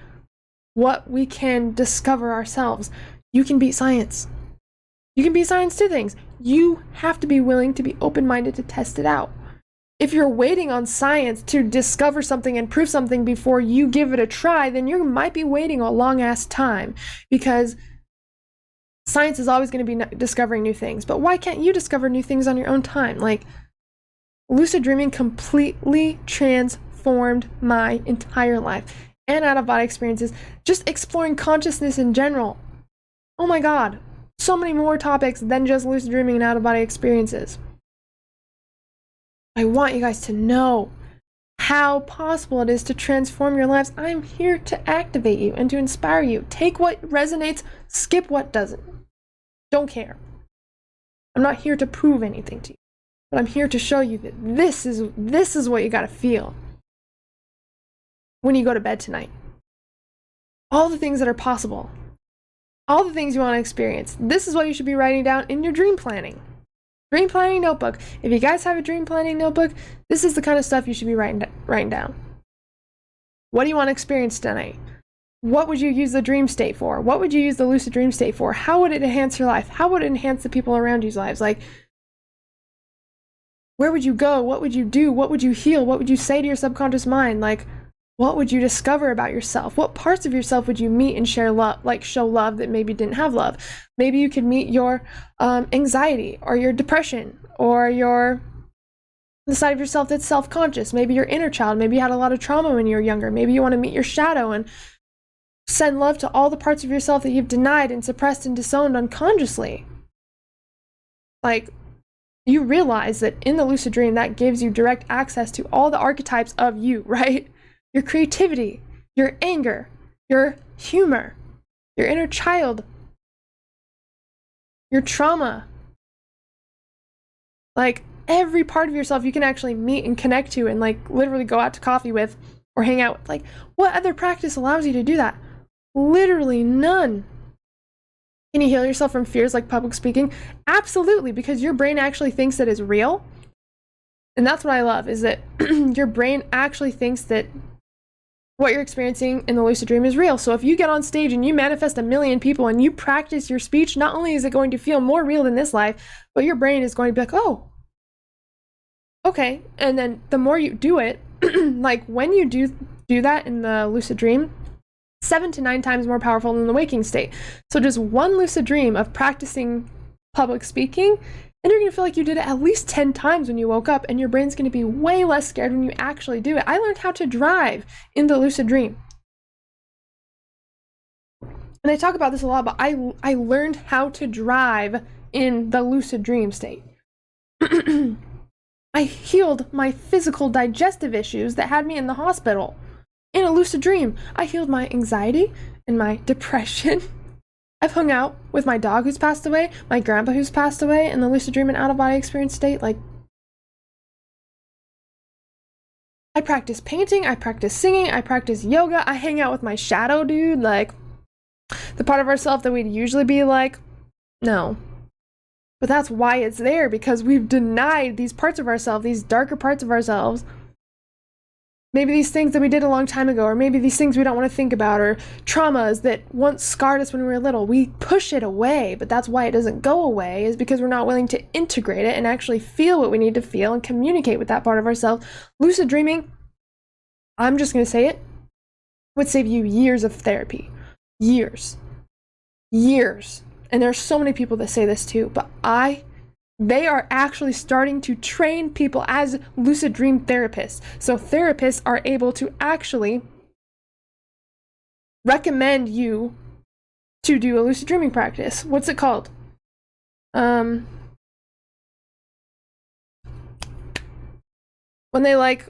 what we can discover ourselves. You can beat science. You can beat science to things. You have to be willing to be open-minded to test it out. If you're waiting on science to discover something and prove something before you give it a try, then you might be waiting a long-ass time, because science is always going to be discovering new things. But why can't you discover new things on your own time? Like, lucid dreaming completely transformed my entire life, and out-of-body experiences, just exploring consciousness in general. Oh my God, so many more topics than just lucid dreaming and out-of-body experiences. I want you guys to know how possible it is to transform your lives. I'm here to activate you and to inspire you. Take what resonates, skip what doesn't. Don't care. I'm not here to prove anything to you, but I'm here to show you that this is what you gotta feel when you go to bed tonight. All the things that are possible, all the things you want to experience. This is what you should be writing down in your dream planning. Dream planning notebook. If you guys have a dream planning notebook, this is the kind of stuff you should be writing down. What do you want to experience tonight? What would you use the dream state for? What would you use the lucid dream state for? How would it enhance your life? How would it enhance the people around you's lives? Like, where would you go? What would you do? What would you heal? What would you say to your subconscious mind? Like, what would you discover about yourself? What parts of yourself would you meet and share love, like show love that maybe didn't have love? Maybe you could meet your anxiety or your depression or the side of yourself that's self-conscious. Maybe your inner child. Maybe you had a lot of trauma when you were younger. Maybe you want to meet your shadow and send love to all the parts of yourself that you've denied and suppressed and disowned unconsciously. Like, you realize that in the lucid dream, that gives you direct access to all the archetypes of you, right? Your creativity, your anger, your humor, your inner child, your trauma. Like, every part of yourself you can actually meet and connect to and like literally go out to coffee with or hang out with. Like, what other practice allows you to do that? Literally none. Can you heal yourself from fears like public speaking? Absolutely, because your brain actually thinks that it's real. And that's what I love, is that your brain actually thinks that what you're experiencing in the lucid dream is real. So if you get on stage and you manifest 1 million people and you practice your speech, not only is it going to feel more real than this life, but your brain is going to be like, oh, okay. And then the more you do it, like when you do that in the lucid dream, 7 to 9 times more powerful than the waking state. So just one lucid dream of practicing public speaking, and you're gonna feel like you did it at least 10 times when you woke up, and your brain's gonna be way less scared when you actually do it. I learned how to drive in the lucid dream. And I talk about this a lot, but I learned how to drive in the lucid dream state. I healed my physical digestive issues that had me in the hospital. In a lucid dream, I healed my anxiety and my depression. I've hung out with my dog who's passed away, my grandpa who's passed away in the lucid dream and out-of-body experience state. Like, I practice painting, I practice singing, I practice yoga, I hang out with my shadow dude, like, the part of ourselves that we'd usually be like, no. But that's why it's there, because we've denied these parts of ourselves, these darker parts of ourselves. Maybe these things that we did a long time ago, or maybe these things we don't want to think about, or traumas that once scarred us when we were little. We push it away, but that's why it doesn't go away, is because we're not willing to integrate it and actually feel what we need to feel and communicate with that part of ourselves. Lucid dreaming, I'm just going to say it, would save you years of therapy. Years. Years. And there's so many people that say this too, but they are actually starting to train people as lucid dream therapists. So therapists are able to actually recommend you to do a lucid dreaming practice. What's it called? When they like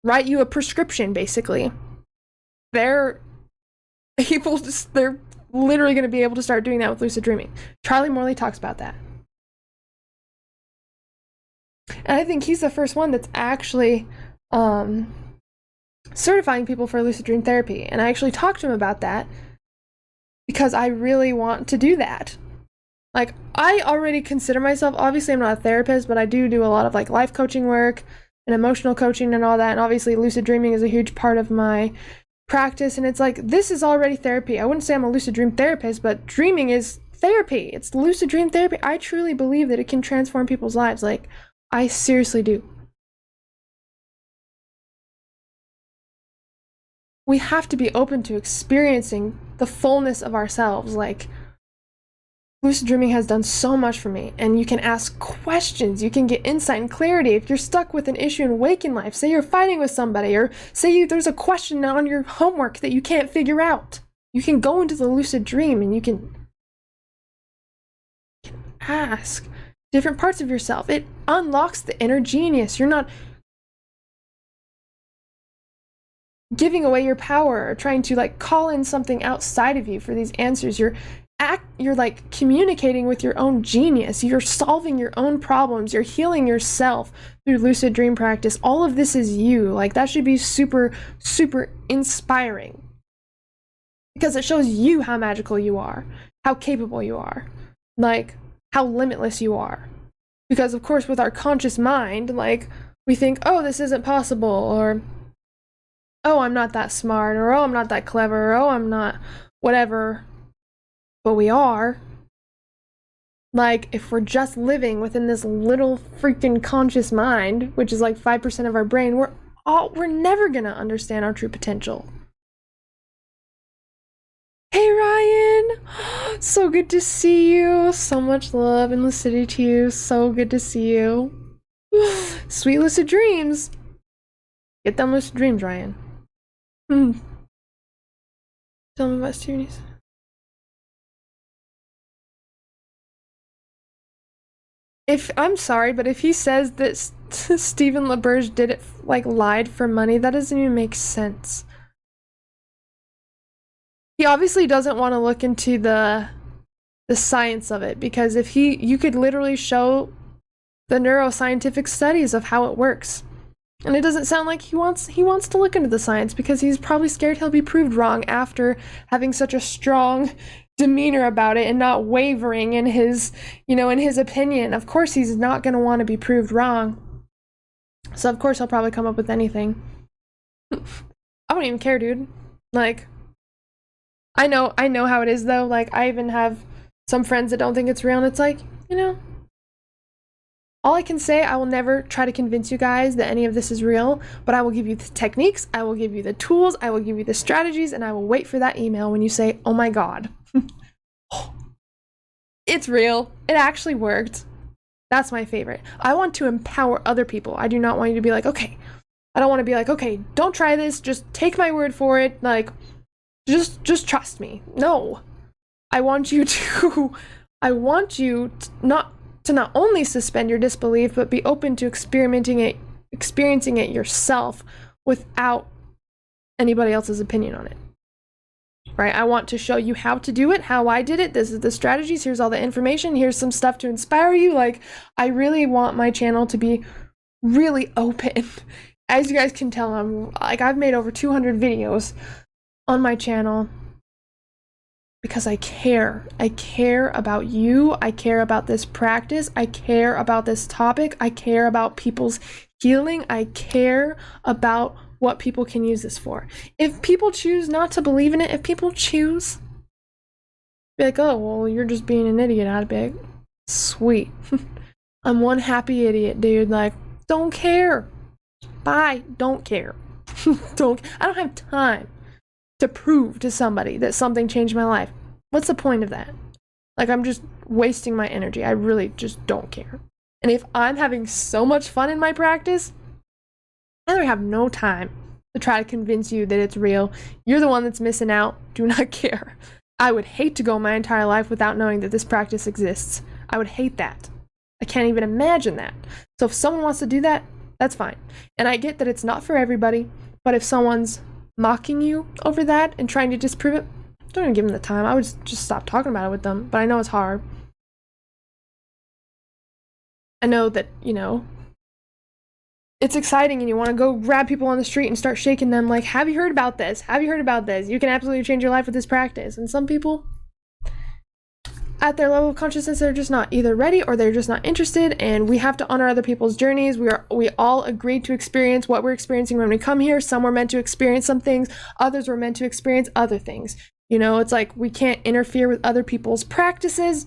write you a prescription, basically. They're literally going to be able to start doing that with lucid dreaming. Charlie Morley talks about that. And I think he's the first one that's actually certifying people for lucid dream therapy. And I actually talked to him about that because I really want to do that. Like, I already consider myself, obviously I'm not a therapist, but I do a lot of like life coaching work and emotional coaching and all that. And obviously lucid dreaming is a huge part of my practice. And it's like, this is already therapy. I wouldn't say I'm a lucid dream therapist, but dreaming is therapy. It's lucid dream therapy. I truly believe that it can transform people's lives. Like, I seriously do. We have to be open to experiencing the fullness of ourselves. Like, lucid dreaming has done so much for me, and you can ask questions, you can get insight and clarity. If you're stuck with an issue in waking life, say you're fighting with somebody, or say there's a question on your homework that you can't figure out, you can go into the lucid dream and you can ask different parts of yourself. It unlocks the inner genius. You're not giving away your power or trying to like call in something outside of you for these answers. You're like communicating with your own genius. You're solving your own problems. You're healing yourself through lucid dream practice. All of this is you. Like, that should be super, super inspiring, because it shows you how magical you are, how capable you are, like how limitless you are. Because of course, with our conscious mind, like, we think, oh, this isn't possible, or oh, I'm not that smart, or oh, I'm not that clever, or oh, I'm not whatever. But we are. Like, if we're just living within this little freaking conscious mind, which is like 5% of our brain, we're never gonna understand our true potential. Hey Ryan! So good to see you. So much love and lucidity to you. So good to see you. Sweet lucid dreams. Get them lucid dreams, Ryan. Tell me about Stevie's. I'm sorry, but if he says that Stephen LaBerge did it, like, lied for money, that doesn't even make sense. He obviously doesn't want to look into the science of it, because if you could literally show the neuroscientific studies of how it works. And it doesn't sound like he wants to look into the science, because he's probably scared he'll be proved wrong after having such a strong demeanor about it and not wavering in his, in his opinion. Of course he's not going to want to be proved wrong. So of course he'll probably come up with anything. I don't even care, dude. Like, I know how it is though. Like, I even have some friends that don't think it's real, and it's like, all I can say, I will never try to convince you guys that any of this is real, but I will give you the techniques, I will give you the tools, I will give you the strategies, and I will wait for that email when you say, oh my god. It's real. It actually worked. That's my favorite. I want to empower other people. I do not want you to be like, okay. I don't want to be like, okay, don't try this, just take my word for it, like, just trust me. No. I want you to not only suspend your disbelief, but be open to experiencing it yourself without anybody else's opinion on it. Right? I want to show you how to do it, how I did it. This is the strategies. Here's all the information. Here's some stuff to inspire you. Like, I really want my channel to be really open. As you guys can tell, I've made over 200 videos on my channel, because I care. I care about you. I care about this practice. I care about this topic. I care about people's healing. I care about what people can use this for. If people choose not to believe in it, if people choose, be like, oh, well, you're just being an idiot, I'd be like, sweet. I'm one happy idiot, dude. Like, don't care. Bye. Don't care. I don't have time to prove to somebody that something changed my life. What's the point of that? Like, I'm just wasting my energy. I really just don't care. And if I'm having so much fun in my practice, I either have no time to try to convince you that it's real. You're the one that's missing out. Do not care. I would hate to go my entire life without knowing that this practice exists. I would hate that. I can't even imagine that. So if someone wants to do that, That's fine. And I get that it's not for everybody, but if someone's mocking you over that and trying to disprove it, don't even give them the time. I would just stop talking about it with them, but I know it's hard. I know that, you know, it's exciting and you want to go grab people on the street and start shaking them like, have you heard about this? Have you heard about this? You can absolutely change your life with this practice. And some people, at their level of consciousness, they're just not either ready or they're just not interested, and we have to honor other people's journeys. We all agreed to experience what we're experiencing when we come here. Some were meant to experience some things, others were meant to experience other things. You know, it's like we can't interfere with other people's practices.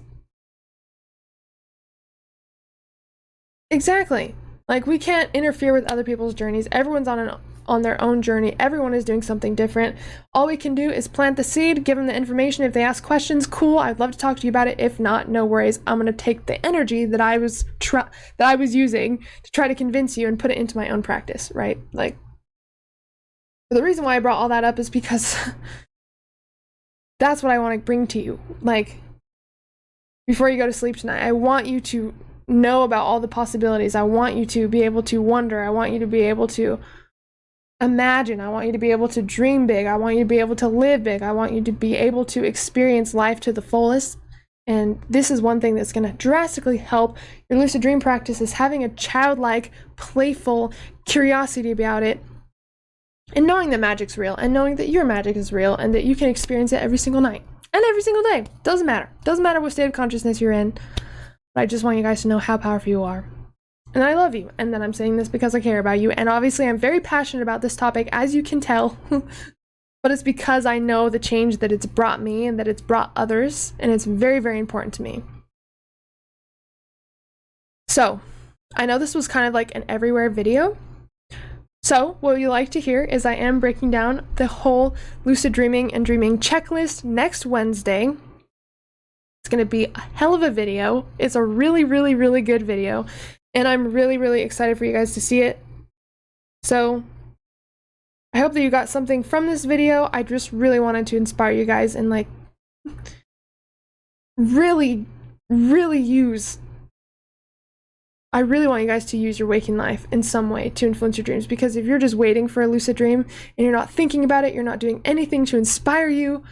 Exactly. Like, we can't interfere with other people's journeys. Everyone's on their own journey. Everyone is doing something different. All we can do is plant the seed, give them the information. If they ask questions, cool, I'd love to talk to you about it. If not, no worries. I'm going to take the energy that I was using to try to convince you and put it into my own practice, right? Like, the reason why I brought all that up is because that's what I want to bring to you. Like, before you go to sleep tonight, I want you to know about all the possibilities. I want you to be able to wonder. I want you to be able to imagine. I want you to be able to dream big. I want you to be able to live big. I want you to be able to experience life to the fullest. And this is one thing that's going to drastically help your lucid dream practice, is having a childlike, playful curiosity about it, and knowing that magic's real, and knowing that your magic is real, and that you can experience it every single night and every single day. Doesn't matter. Doesn't matter what state of consciousness you're in. But I just want you guys to know how powerful you are. And I love you. And then I'm saying this because I care about you. And obviously I'm very passionate about this topic, as you can tell. But it's because I know the change that it's brought me and that it's brought others. And it's very, very important to me. So, I know this was kind of like an everywhere video. So, what you like to hear is I am breaking down the whole lucid dreaming and dreaming checklist next Wednesday. It's going to be a hell of a video. It's a really, really, really good video. And I'm really, really excited for you guys to see it. So I hope that you got something from this video. I just really wanted to inspire you guys and like really, really use. I really want you guys to use your waking life in some way to influence your dreams. Because if you're just waiting for a lucid dream and you're not thinking about it, you're not doing anything to inspire you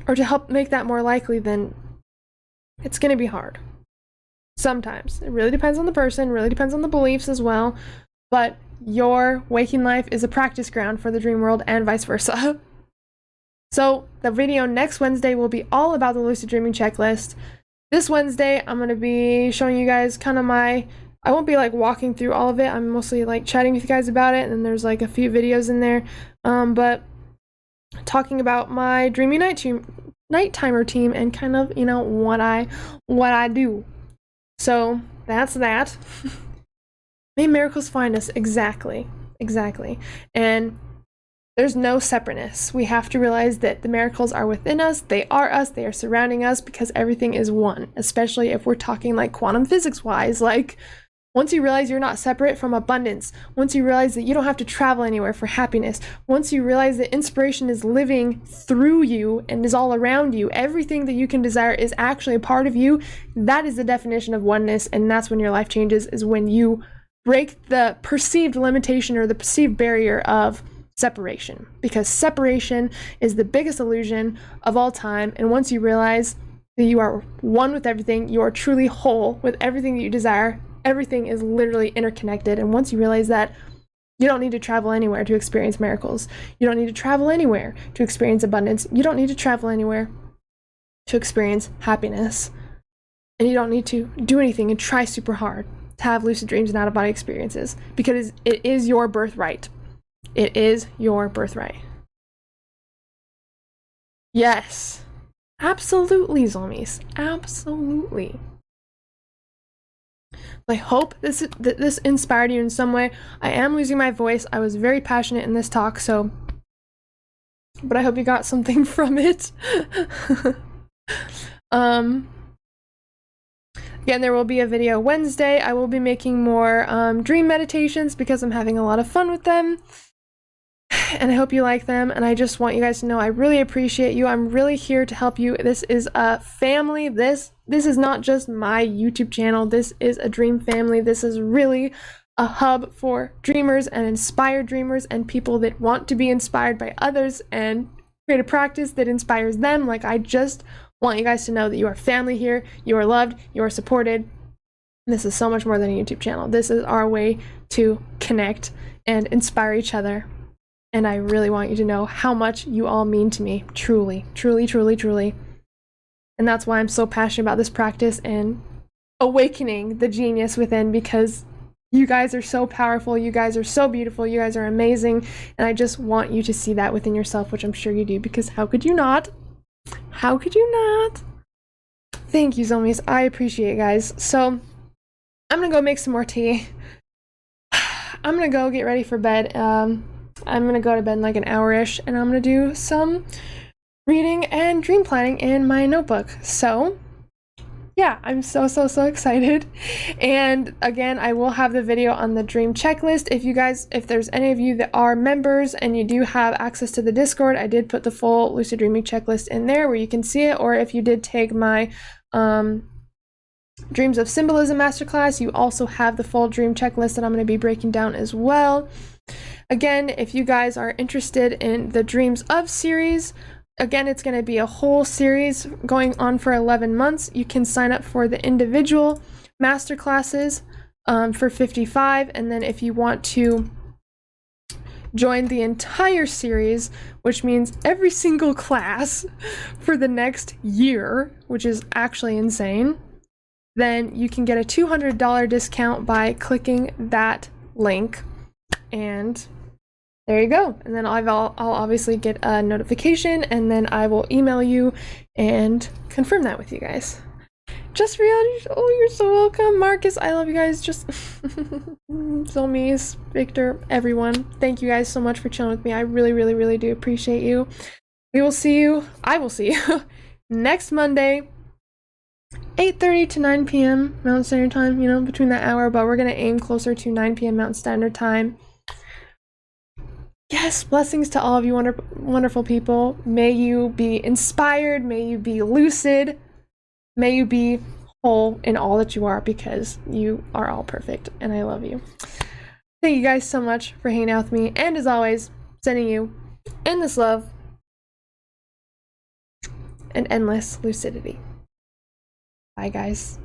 or to help make that more likely, then it's going to be hard. Sometimes. It really depends on the person, really depends on the beliefs as well, but your waking life is a practice ground for the dream world and vice versa. So the video next Wednesday will be all about the lucid dreaming checklist. This Wednesday, I'm going to be showing you guys kind of I won't be like walking through all of it. I'm mostly like chatting with you guys about it, and then there's like a few videos in there, but talking about my dreamy nighttime routine and kind of, you know, what I do. So that's that. May miracles find us. Exactly. And there's no separateness. We have to realize that the miracles are within us. They are surrounding us, because everything is one, especially if we're talking like quantum physics wise. Like, once you realize you're not separate from abundance, once you realize that you don't have to travel anywhere for happiness, once you realize that inspiration is living through you and is all around you, everything that you can desire is actually a part of you, that is the definition of oneness. And that's when your life changes, is when you break the perceived limitation or the perceived barrier of separation. Because separation is the biggest illusion of all time. And once you realize that you are one with everything, you are truly whole with everything that you desire, everything is literally interconnected. And once you realize that, you don't need to travel anywhere to experience miracles. You don't need to travel anywhere to experience abundance. You don't need to travel anywhere to experience happiness. And you don't need to do anything and try super hard to have lucid dreams and out-of-body experiences, because it is your birthright. It is your birthright. Yes. Absolutely, zoomies. Absolutely. I hope that this inspired you in some way. I am losing my voice. I was very passionate in this talk, but I hope you got something from it. Again, there will be a video Wednesday. I will be making more dream meditations because I'm having a lot of fun with them. And I hope you like them, and I just want you guys to know I really appreciate you. I'm really here to help you. This is a family. This is not just my YouTube channel. This is a dream family. This is really a hub for dreamers and inspired dreamers and people that want to be inspired by others and create a practice that inspires them. Like, I just want you guys to know that you are family here, you are loved, you are supported. This is so much more than a YouTube channel. This is our way to connect and inspire each other. And I really want you to know how much you all mean to me. Truly, truly, truly, truly. And that's why I'm so passionate about this practice and awakening the genius within, because you guys are so powerful, you guys are so beautiful, you guys are amazing, and I just want you to see that within yourself, which I'm sure you do, because how could you not? How could you not? Thank you, zoomies. I appreciate it, guys. So I'm gonna go make some more tea. I'm gonna go get ready for bed. I'm gonna go to bed in like an hour-ish, and I'm gonna do some reading and dream planning in my notebook. So yeah, I'm so excited. And again, I will have the video on the dream checklist. If there's any of you that are members and you do have access to the Discord, I did put the full lucid dreaming checklist in there where you can see it. Or if you did take my Dreams of Symbolism masterclass, you also have the full dream checklist that I'm going to be breaking down as well. Again, if you guys are interested in the Dreams of series, again, it's going to be a whole series going on for 11 months. You can sign up for the individual masterclasses for $55, and then if you want to join the entire series, which means every single class for the next year, which is actually insane, then you can get a $200 discount by clicking that link. And there you go. And then I'll obviously get a notification, and then I will email you and confirm that with you guys. Just reality. Oh, you're so welcome, Marcus. I love you guys. Just Zomies, Victor, everyone. Thank you guys so much for chilling with me. I really, really, really do appreciate you. I will see you next Monday, 8:30 to 9 p.m. Mountain Standard Time, you know, between that hour, but we're going to aim closer to 9 p.m. Mountain Standard Time. Yes, blessings to all of you wonderful people. May you be inspired, may you be lucid, may you be whole in all that you are, because you are all perfect, and I love you. Thank you guys so much for hanging out with me, and as always, sending you endless love and endless lucidity. Bye, guys.